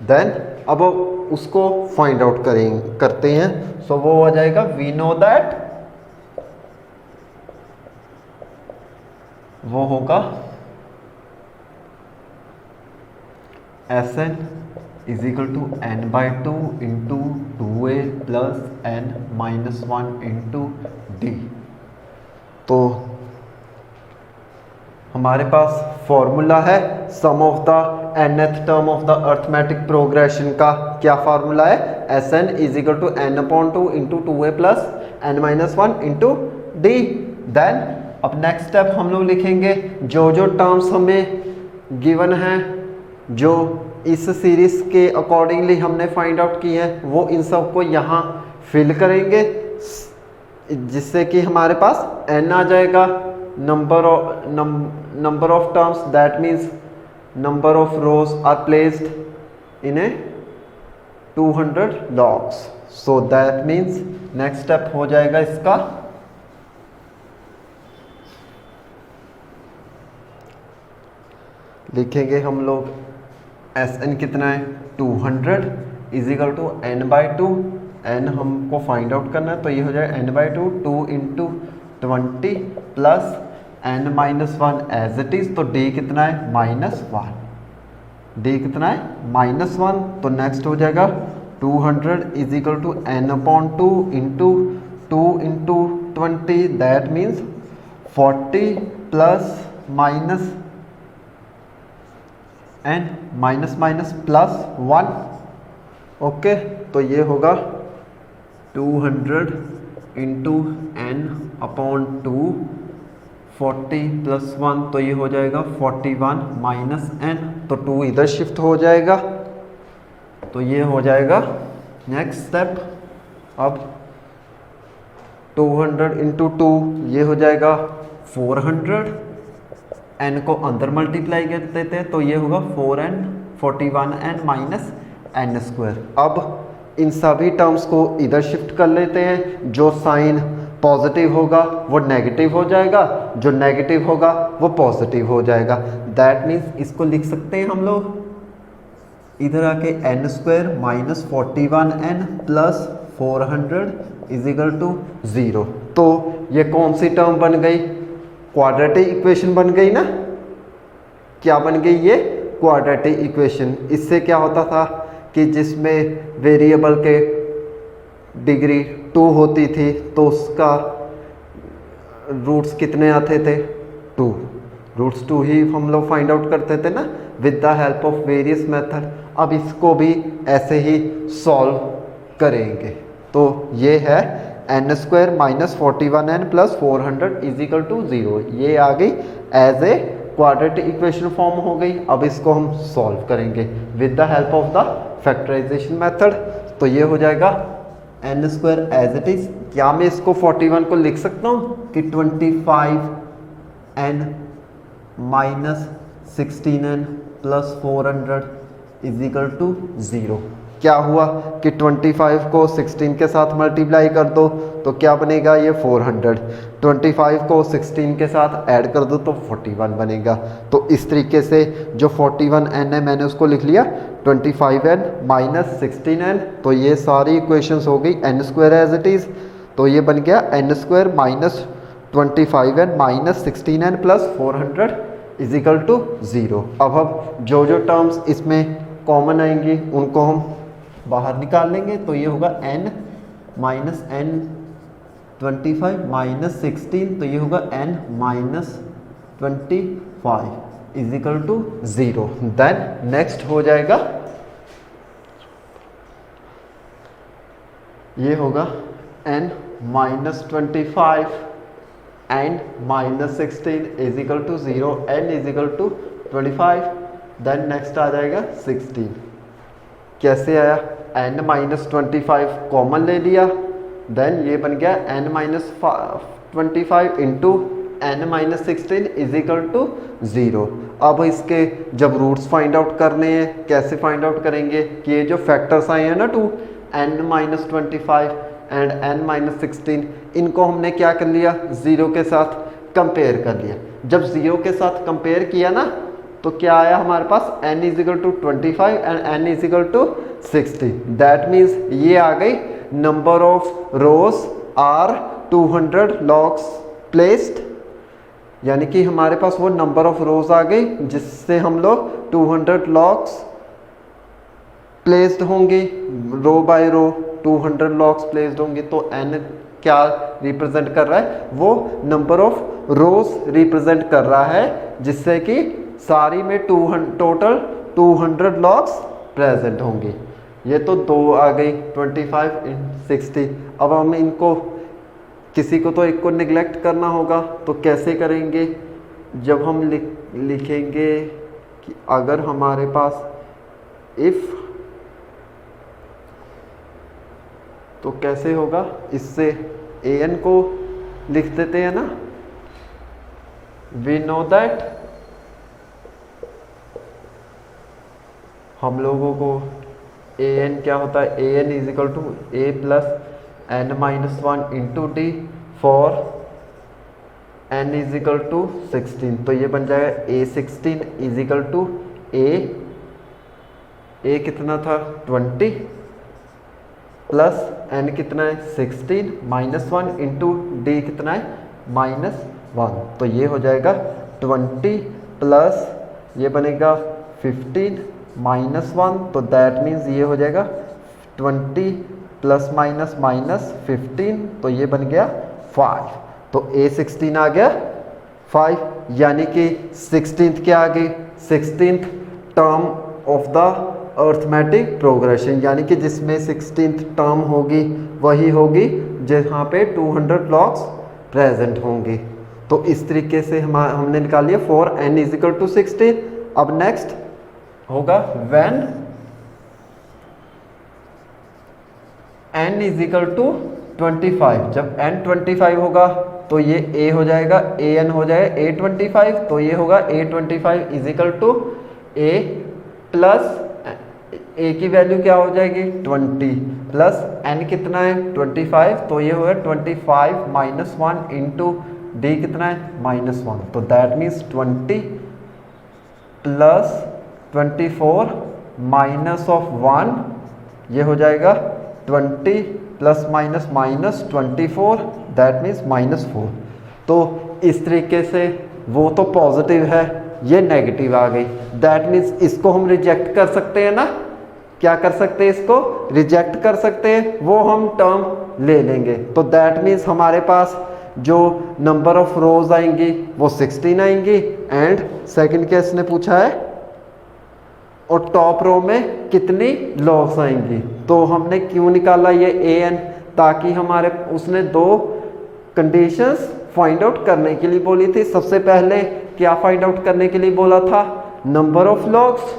Then अब उसको फाइंड आउट करते हैं। सो वो हो जाएगा वी नो दैट, वो होगा Sn is equal to n/2 into 2a plus n-1 into d। तो हमारे पास फॉर्मूला है sum of the nth term of the arithmetic progression का। क्या फॉर्मूला है? Sn is equal to n/2 into 2a plus n-1 into d। Then अब next step हम लोग लिखेंगे जो टर्म्स हमें गिवन हैं, जो इस सीरीज के अकॉर्डिंगली हमने फाइंड आउट की है, वो इन सब को यहाँ फिल करेंगे, जिससे कि हमारे पास n आ जाएगा। number of terms, that means number of rows are placed in a 200 logs. So that means next step हो जाएगा इसका लिखेंगे हम लोग Sn कितना है? 200 is equal to n/2। n हमको फाइंड आउट करना है, तो ये हो जाएगा n/2 2 into 20 plus n-1 as it is. तो d कितना है? -1। d कितना है? -1। तो नेक्स्ट हो जाएगा 200 is equal to n/2 into 2 into 20, that means 40 plus minus n minus plus 1। Okay, तो ये होगा 200 इंटू n/2 40 प्लस 1, तो ये हो जाएगा 41 माइनस n, तो 2 इधर शिफ्ट हो जाएगा, तो ये हो जाएगा नेक्स्ट स्टेप। अब 200 इंटू 2 ये हो जाएगा 400, n को अंदर मल्टीप्लाई कर देते हैं, तो ये होगा 4n 41n माइनस n²। अब इन सभी टर्म्स को इधर शिफ्ट कर लेते हैं। जो साइन पॉजिटिव होगा वो नेगेटिव हो जाएगा, जो नेगेटिव होगा वो पॉजिटिव हो जाएगा। दैट मीन्स इसको लिख सकते हैं हम लोग इधर आके n² minus 41n plus 400 is equal to 0। तो ये कौन सी टर्म बन गई? क्वाड्रेटिक इक्वेशन बन गई ना। क्या बन गई ये? Quadratic equation. इससे क्या होता था कि जिसमें वेरिएबल के डिग्री 2 होती थी, तो उसका रूट्स कितने आते थे 2, रूट्स 2 ही हम लोग फाइंड आउट करते थे ना with the help of various method. अब इसको भी ऐसे ही सॉल्व करेंगे। तो ये है n square minus 41n plus 400 is equal to 0। ये आ गई as a quadratic equation form हो गई। अब इसको हम सॉल्व करेंगे with the help of the factorization method. तो ये हो जाएगा n square as it is. क्या मैं इसको 41 को लिख सकता हूँ कि 25n minus 16n plus 400 is equal to 0। क्या हुआ कि 25 को 16 के साथ मल्टीप्लाई कर दो तो क्या बनेगा, ये 400। 25 को 16 के साथ ऐड कर दो तो 41 बनेगा। तो इस तरीके से जो 41n है मैंने उसको लिख लिया 25n माइनस 16n। तो ये सारी इक्वेशंस हो गई n square as it is. तो ये बन गया n square minus 25n minus 16n plus 400 is equal to 0। अब हम जो टर्म्स इसमें कॉमन आएंगी उनको हम बाहर निकाल लेंगे। तो ये होगा n माइनस n 25 माइनस 16, तो ये होगा n minus 25 is equal to 0। Then next हो जाएगा, ये होगा n minus 25 and minus 16 is equal to 0, n is equal to 25। Then next आ जाएगा 16। कैसे आया, n माइनस 25 कॉमन ले लिया, देन ये बन गया n minus 25 into n minus 16 is equal to 0। अब इसके जब रूट्स फाइंड आउट करने हैं, कैसे फाइंड आउट करेंगे कि ये जो फैक्टर्स आए हैं ना 2 n minus 25 and n minus 16, इनको हमने क्या कर लिया, 0 के साथ कंपेयर कर लिया। जब 0 के साथ कंपेयर किया ना तो क्या आया हमारे पास, n is equal to 25 and n is equal to 60। That means ये आ गई number of rows are 200 logs placed, यानी कि हमारे पास वो नंबर ऑफ रोज आ गई जिससे हम लोग 200 लॉग्स प्लेस्ड होंगे, रो बाय रो 200 लॉग्स प्लेस्ड होंगे। तो n क्या रिप्रेजेंट कर रहा है, वो नंबर ऑफ रोज रिप्रेजेंट कर रहा है जिससे कि सारी में टोटल 200 लॉग्स प्रेजेंट होंगे। ये तो 2 आ गई 25 इन 60। अब हम इनको किसी को तो एक को निगलेक्ट करना होगा, तो कैसे करेंगे, जब हम लिखेंगे कि अगर हमारे पास इफ, तो कैसे होगा, इससे an को लिख देते हैं ना, वी नो दैट, हम लोगों को an क्या होता है, an is equal to a plus n minus 1 into d for n is equal to 16। तो ये बन जाएगा a16 is equal to a कितना था 20 प्लस n कितना है 16 माइनस 1 इंटू डी कितना है माइनस 1। तो ये हो जाएगा 20 प्लस ये बनेगा 15 माइनस 1। तो दैट मीन्स ये हो जाएगा 20 प्लस माइनस माइनस 15, तो ये बन गया 5। तो a16 आ गया 5, यानी कि 16th क्या आ गई, 16th term of the arithmetic progression, यानी कि जिसमें 16th टर्म होगी वही होगी जहाँ पे 200 लॉग्स प्रेजेंट होंगे। तो इस तरीके से हमने निकाल लिया for n is equal to 16। अब नेक्स्ट होगा when n is equal to 25। जब n 25 होगा तो ये a हो जाएगा, an हो जाएगा a25। तो ये होगा a25 is equal to a plus a की वैल्यू क्या हो जाएगी 20 प्लस n कितना है 25। तो ये होगा 25 माइनस 1 इंटू डी कितना है माइनस 1। तो that means 20 plus 24 minus of 1, ये हो जाएगा 20 plus minus minus 24, that means minus 4। तो इस तरीके से वो तो पॉजिटिव है, ये नेगेटिव आ गई। दैट मीन्स इसको हम रिजेक्ट कर सकते हैं ना, क्या कर सकते हैं, इसको रिजेक्ट कर सकते हैं, वो हम टर्म ले लेंगे। तो दैट मीन्स हमारे पास जो नंबर ऑफ रोज आएंगी वो 16 आएंगी, एंड सेकंड केस ने पूछा है और टॉप रो में कितनी लॉग्स आएंगी। तो हमने क्यों निकाला ये an, ताकि हमारे उसने दो कंडीशंस फाइंड आउट करने के लिए बोली थी। सबसे पहले क्या फाइंड आउट करने के लिए बोला था, number of logs.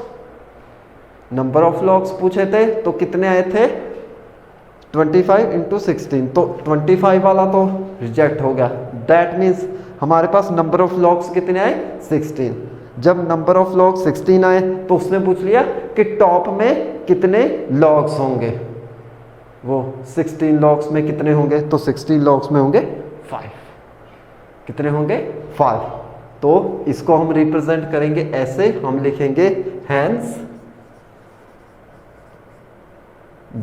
Number of logs पूछे थे तो कितने आए थे 25 इंटू 16, तो 25 वाला तो रिजेक्ट हो गया। दैट मीन्स हमारे पास नंबर ऑफ लॉग्स कितने आए 16। जब नंबर ऑफ लॉग्स 16 आए तो उसने पूछ लिया कि टॉप में कितने लॉग्स होंगे, वो 16 लॉग्स में कितने होंगे, तो 16 लॉग्स में होंगे 5। कितने होंगे 5। तो इसको हम रिप्रेजेंट करेंगे ऐसे, हम लिखेंगे hence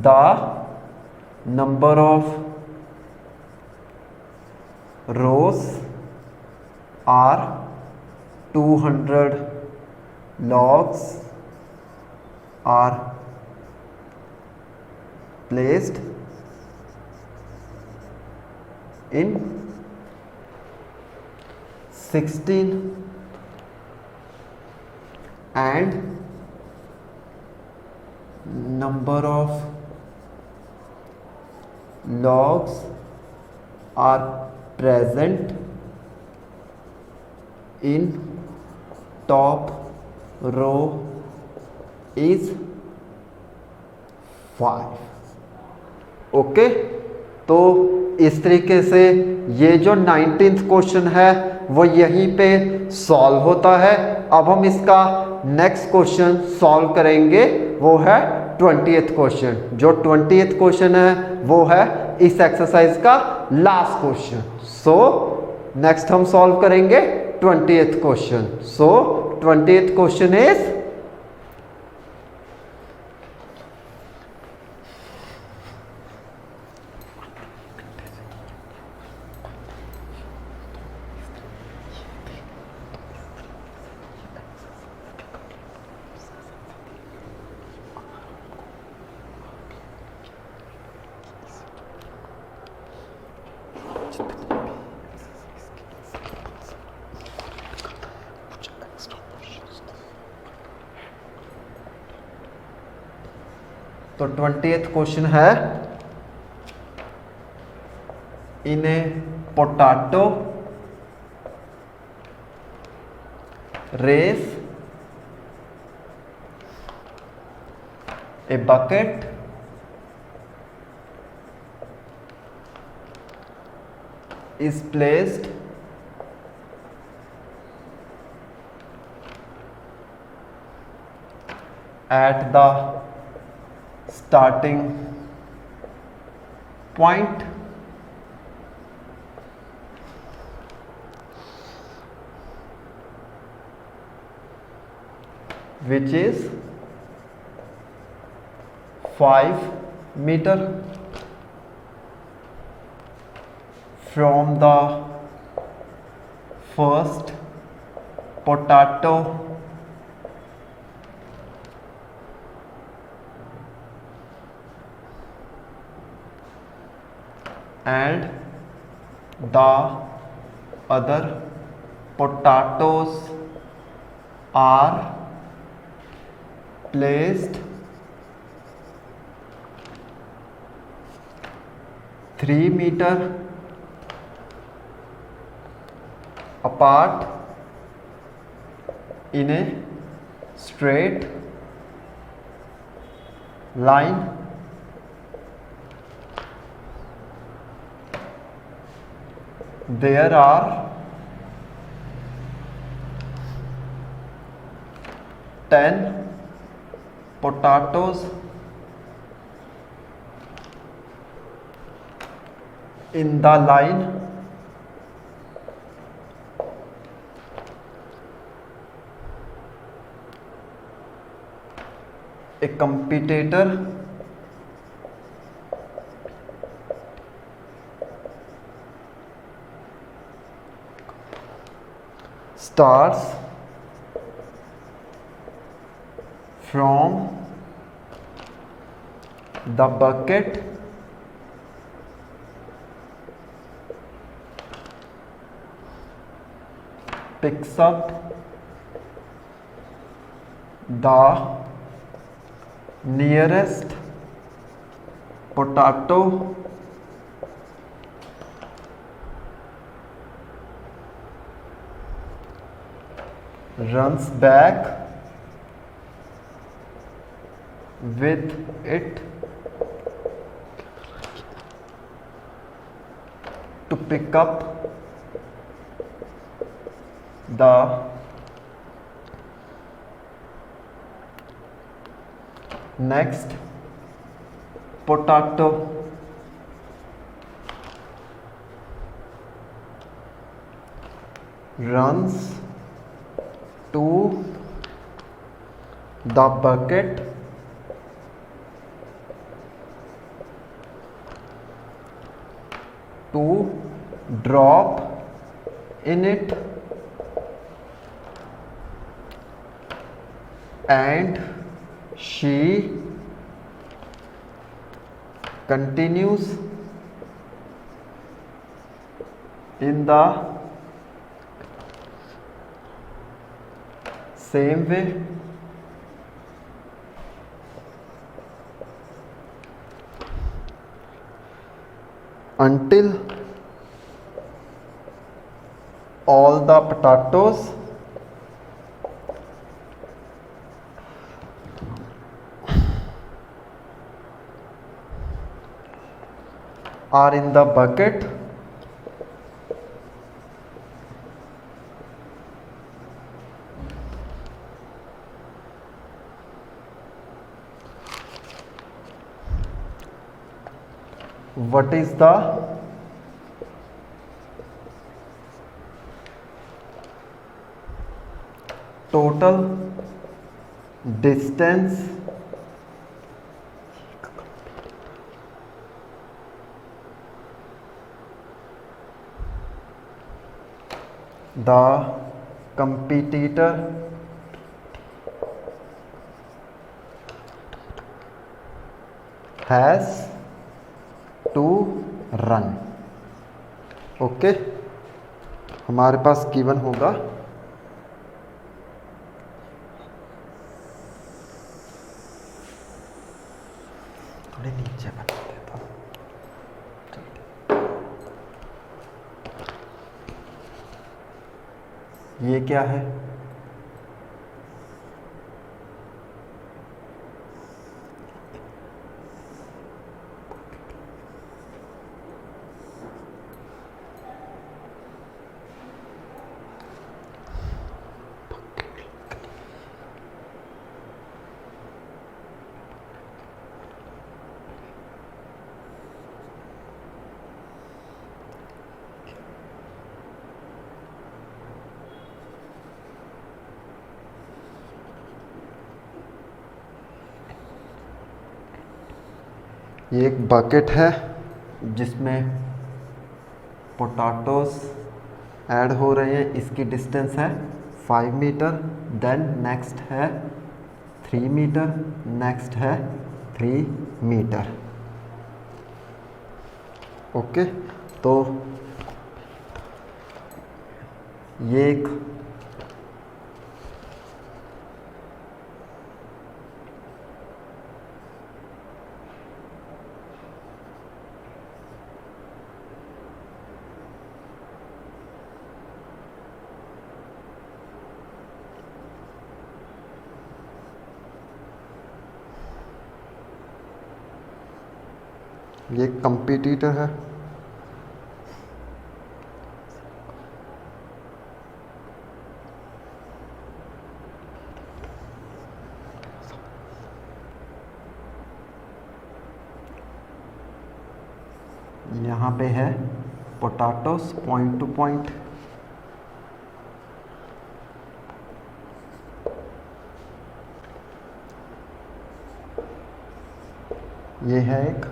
the number of rows are 200 logs are placed in 16 and number of logs are present in top row is 5। Okay, तो इस तरीके से ये जो 19th क्वेश्चन है वो यहीं पे सॉल्व होता है। अब हम इसका नेक्स्ट क्वेश्चन सॉल्व करेंगे, वो है 20th क्वेश्चन। जो 20th क्वेश्चन है वो है इस एक्सरसाइज का लास्ट क्वेश्चन। सो नेक्स्ट हम सॉल्व करेंगे 20th question. So 20th question is तो 20th क्वेश्चन है, in a potato race a bucket is placed at the starting point which is 5 meter from the first potato and the other potatoes are placed 3 meter apart in a straight line there are 10 potatoes in the line a competitor starts from the bucket picks up the nearest potato runs back with it to pick up the next potato. Runs to the bucket to drop in it and she continues in the same way until all the potatoes are in the bucket. What is the total distance the competitor has to run? Okay, हमारे पास given होगा थोड़े नीचे बना देता हूँ। ये क्या है? ये एक बकेट है जिसमें पोटैटोस ऐड हो रहे हैं। इसकी डिस्टेंस है 5 मीटर, देन नेक्स्ट है 3 मीटर, नेक्स्ट है 3 मीटर। ओके, तो ये एक कंपटीटर है। यहाँ पे है पोटैटोस पॉइंट टू पॉइंट, ये है एक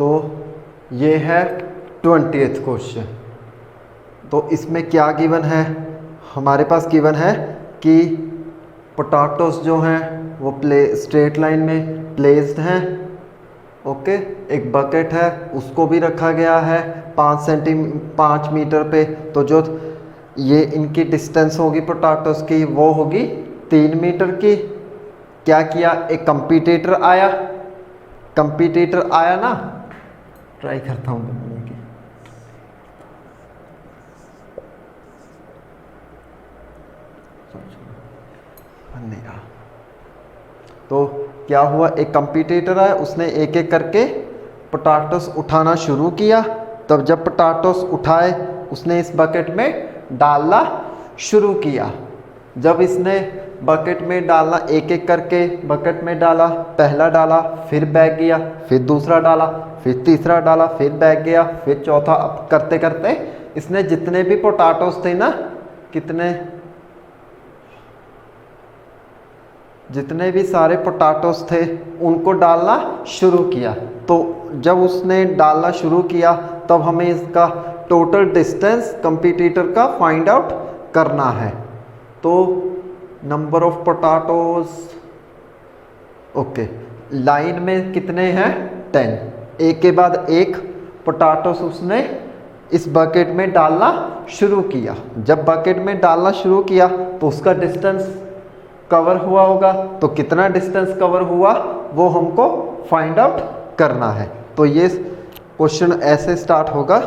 तो ये है 20th क्वेश्चन। तो इसमें क्या गिवन है, हमारे पास गिवन है कि पोटैटोस जो हैं वो स्ट्रेट लाइन में प्लेस्ड हैं। ओके, एक बकेट है उसको भी रखा गया है 5 मीटर पे। तो जो ये इनकी डिस्टेंस होगी पोटैटोस की वो होगी 3 मीटर की। क्या किया, एक कंपटीटर आया ना, ट्राई करता हूँ बनाने की। नहीं आ। तो क्या हुआ, एक कंपटीटर आया, उसने एक एक करके पोटैटोस उठाना शुरू किया। तब जब पोटैटोस उठाए उसने इस बकेट में डालना शुरू किया। जब इसने बकेट में डालना एक एक करके बकेट में डाला, पहला डाला फिर बैग गया, फिर दूसरा डाला, फिर तीसरा डाला, फिर बैग गया, फिर चौथा। अब करते करते इसने जितने भी पोटैटोस थे ना, जितने भी सारे पोटैटोस थे उनको डालना शुरू किया। तो जब उसने डालना शुरू किया तब हमें इसका टोटल डिस्टेंस कंपटीटर का फाइंड आउट करना है। तो number of potatoes, okay, line में कितने हैं 10, एक के बाद एक पोटैटोस उसने इस बकेट में डालना शुरू किया। जब बकेट में डालना शुरू किया तो उसका डिस्टेंस कवर हुआ होगा। तो कितना डिस्टेंस कवर हुआ वो हमको फाइंड आउट करना है। तो ये क्वेश्चन ऐसे स्टार्ट होगा,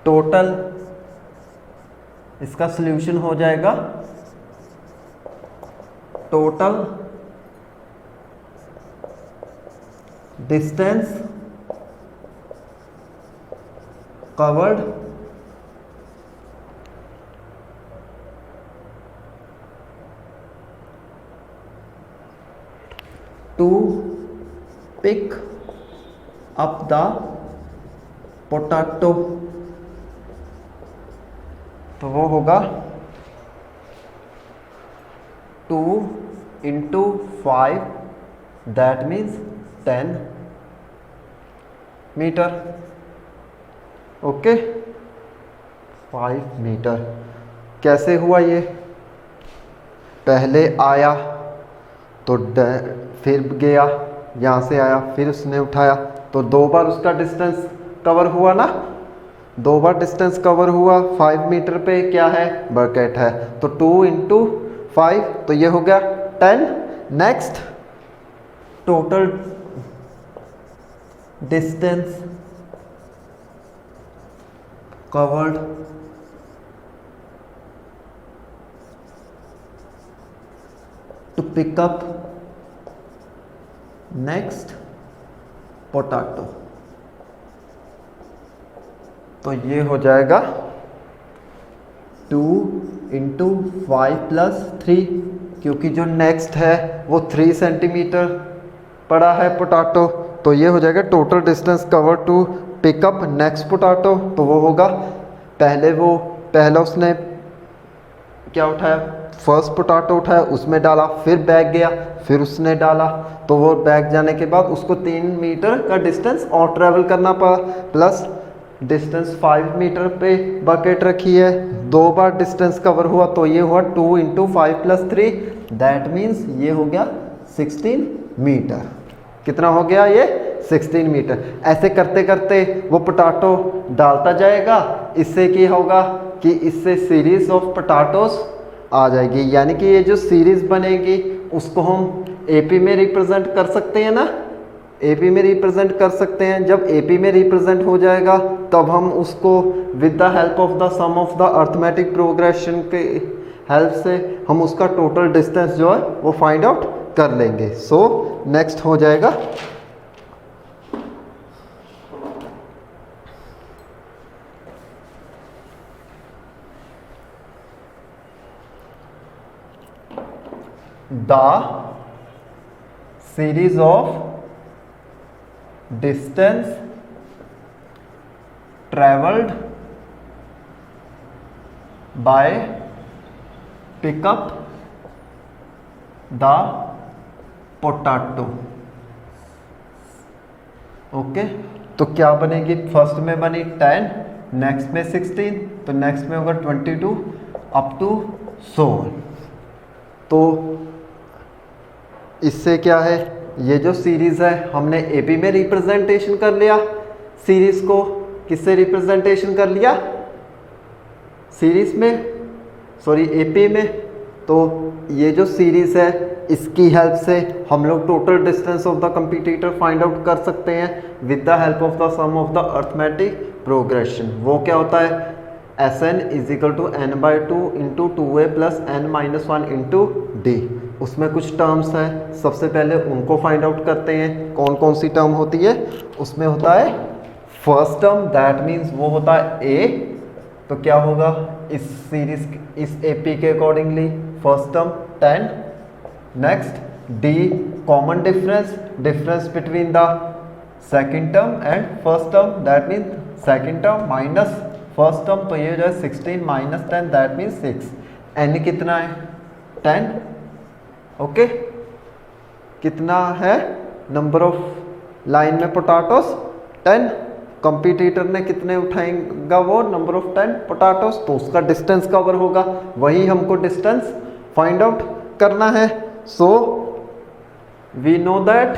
टोटल इसका सॉल्यूशन हो जाएगा total distance covered to pick up the potato. तो वो होगा 2 × 5, that means 10 meter. Okay, 5 meter. कैसे हुआ ये, पहले आया तो फिर गया, यहाँ से आया फिर उसने उठाया, तो 2 बार उसका डिस्टेंस कवर हुआ ना, 2 बार डिस्टेंस कवर हुआ। 5 मीटर पे क्या है, बकेट है, तो 2 × 5, तो ये हो गया 10। Next, total distance covered to pick up next potato. तो ये हो जाएगा 2 × 5 + 3, क्योंकि जो नेक्स्ट है वो 3 सेंटीमीटर पड़ा है पोटैटो। तो ये हो जाएगा total distance cover to pick up next potato. तो वो होगा, पहला उसने क्या उठाया, फर्स्ट पोटैटो उठाया, उसमें डाला, फिर बैग गया, फिर उसने डाला। तो वो बैग जाने के बाद उसको 3 मीटर का डिस्टेंस और ट्रेवल करना पड़ा, प्लस डिस्टेंस 5 मीटर पे बकेट रखी है, 2 बार डिस्टेंस कवर हुआ। तो ये हुआ 2 × 5 + 3, दैट मीन्स ये हो गया 16 मीटर। कितना हो गया ये, 16 मीटर। ऐसे करते करते वो पोटैटो डालता जाएगा। इससे क्या होगा कि इससे सीरीज ऑफ पोटैटोस आ जाएगी, यानी कि ये जो सीरीज बनेगी उसको हम एपी में रिप्रेजेंट कर सकते हैं ना, एपी में रिप्रेजेंट कर सकते हैं। जब एपी में रिप्रेजेंट हो जाएगा तब हम उसको with the help of the sum of the arithmetic progression के हेल्प से हम उसका टोटल डिस्टेंस जो है वो फाइंड आउट कर लेंगे। सो नेक्स्ट हो जाएगा the series of distance traveled by pickup the potato. Okay, तो क्या बनेगी, फर्स्ट में बनी 10, नेक्स्ट में 16, तो नेक्स्ट में होगा 22 अप टू 100। तो इससे क्या है, ये जो सीरीज है हमने एपी में रिप्रेजेंटेशन कर लिया, सीरीज को किससे रिप्रेजेंटेशन कर लिया, सीरीज में, सॉरी एपी में। तो ये जो सीरीज है इसकी हेल्प से हम लोग total distance of the competitor find out कर सकते हैं with the help of the sum of the arithmetic progression. वो क्या होता है, Sn is equal to n/2 into 2a plus n-1 into d. उसमें कुछ टर्म्स है, सबसे पहले उनको फाइंड आउट करते हैं। कौन कौन सी टर्म होती है, उसमें होता है फर्स्ट टर्म, दैट मीन्स वो होता है a। तो क्या होगा इस सीरीज, इस एपी के accordingly first term 10, next D common difference, difference between the second term and first term, that means second term minus first term, तो ये जो है 16 माइनस 10 दैट मीन्स 6। एन कितना है 10, ओके। कितना है नंबर ऑफ लाइन में पोटैटोस 10, कंपटीटर ने कितने उठाएगा वो नंबर ऑफ 10 पोटैटोस, तो उसका डिस्टेंस कवर होगा, वही हमको डिस्टेंस फाइंड आउट करना है। सो वी नो दैट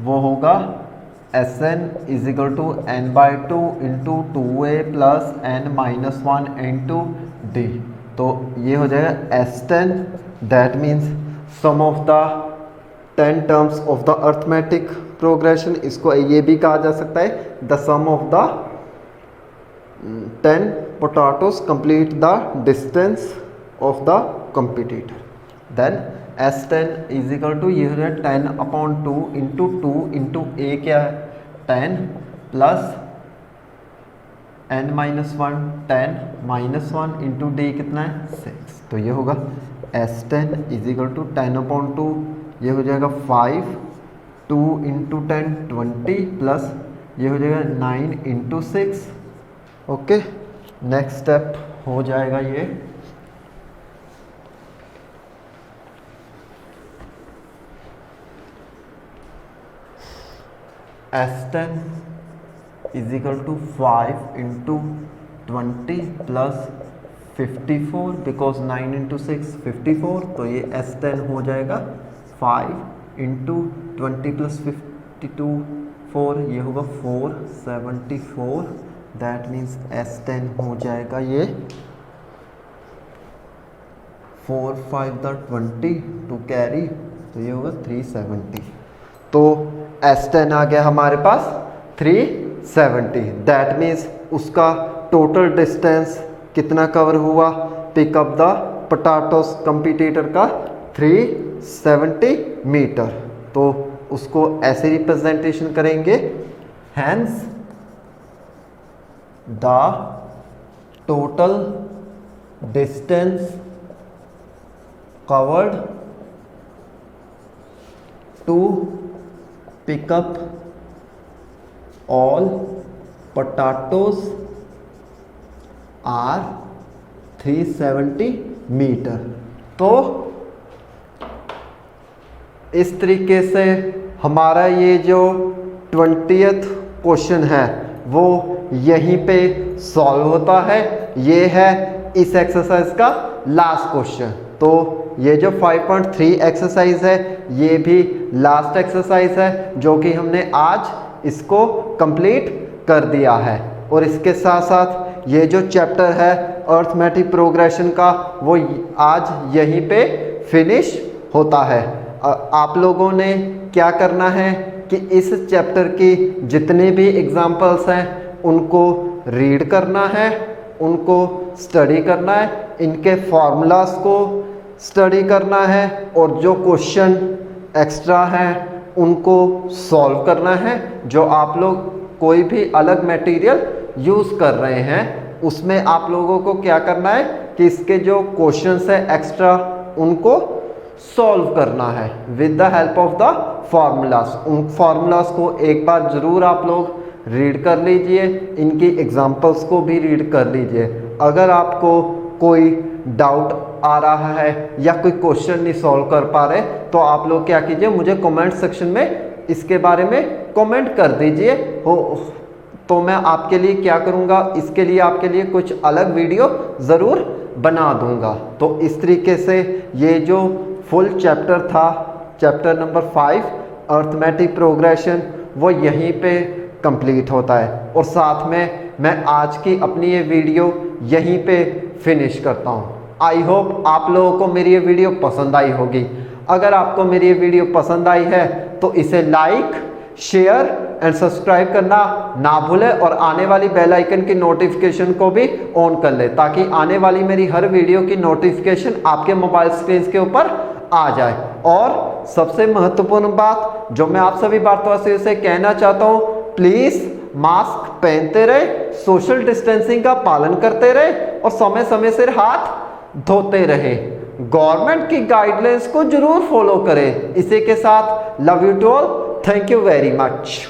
वो होगा Sn is equal to n/2 into 2a plus n-1 into d. तो ये हो जाएगा S10, that means sum of the 10 terms of the arithmetic progression. इसको ये भी कहा जा सकता है the sum of the 10 potatoes complete the distance of the competitor. Then S10 is equal to ये हो जाए 10/2 इंटू 2 इंटू ए क्या है 10 प्लस n-1 10-1 इंटू डी कितना है 6। तो ये होगा S10 इज इक्वल टू 10/2, ये हो जाएगा 5, 2 इंटू 10 20 प्लस ये हो जाएगा 9 इंटू 6। ओके, नेक्स्ट स्टेप हो जाएगा ये S10 is equal to 5 into 20 plus 54, because 9 into 6 54, तो ये S10 हो जाएगा 5 इंटू 20 प्लस 52 4, ये होगा 474, दैट मीन्स S10 हो जाएगा ये 4 5 द 20 टू कैरी, तो ये होगा 370। तो S10 आ गया हमारे पास 370, दैट मीन्स उसका टोटल डिस्टेंस कितना कवर हुआ, पिकअप द पोटैटोस कंपटीटर का 370 मीटर। तो उसको ऐसे रिप्रेजेंटेशन करेंगे, hence the total distance covered to pick up all potatoes are 370 meter. तो इस तरीके से हमारा ये जो 20th क्वेश्चन है वो यहीं पे सॉल्व होता है। ये है इस एक्सरसाइज का लास्ट क्वेश्चन। तो ये जो 5.3 एक्सरसाइज है ये भी लास्ट एक्सरसाइज है जो कि हमने आज इसको कंप्लीट कर दिया है। और इसके साथ साथ ये जो चैप्टर है अर्थमेटिक प्रोग्रेशन का वो आज यहीं पे फिनिश होता है। आप लोगों ने क्या करना है कि इस चैप्टर की जितने भी एग्जाम्पल्स हैं उनको रीड करना है, उनको स्टडी करना है, इनके फॉर्मूलाज को स्टडी करना है और जो क्वेश्चन एक्स्ट्रा हैं उनको सॉल्व करना है। जो आप लोग कोई भी अलग मटेरियल यूज़ कर रहे हैं उसमें आप लोगों को क्या करना है कि इसके जो क्वेश्चंस है एक्स्ट्रा उनको सॉल्व करना है with the help of the formulas, उन फार्मूलास को एक बार ज़रूर आप लोग रीड कर लीजिए, इनकी एग्जांपल्स को भी रीड कर लीजिए। अगर आपको कोई डाउट आ रहा है या कोई क्वेश्चन नहीं सॉल्व कर पा रहे तो आप लोग क्या कीजिए, मुझे कमेंट सेक्शन में इसके बारे में कमेंट कर दीजिए, तो मैं आपके लिए क्या करूँगा, इसके लिए आपके लिए कुछ अलग वीडियो ज़रूर बना दूँगा। तो इस तरीके से ये जो फुल चैप्टर था, चैप्टर नंबर 5 अर्थमेटिक प्रोग्रेशन, वो यहीं पे कंप्लीट होता है। और साथ में मैं आज की अपनी ये वीडियो यहीं पे फिनिश करता हूँ। आई होप आप लोगों को मेरी ये वीडियो पसंद आई होगी। अगर आपको मेरी ये वीडियो पसंद आई है तो इसे लाइक, शेयर एंड सब्सक्राइब करना ना भूलें और आने वाली बेल आइकन की नोटिफिकेशन को भी ऑन कर ले, ताकि आने वाली मेरी हर वीडियो की नोटिफिकेशन आपके मोबाइल स्क्रीन के ऊपर आ जाए। और सबसे महत्वपूर्ण बात जो मैं आप सभी भारतवासियों से कहना चाहता हूँ, प्लीज़ मास्क पहनते रहे, सोशल डिस्टेंसिंग का पालन करते रहे और समय समय से हाथ धोते रहे। गवर्नमेंट की गाइडलाइंस को जरूर फॉलो करें। इसी के साथ love you to all, thank you very much.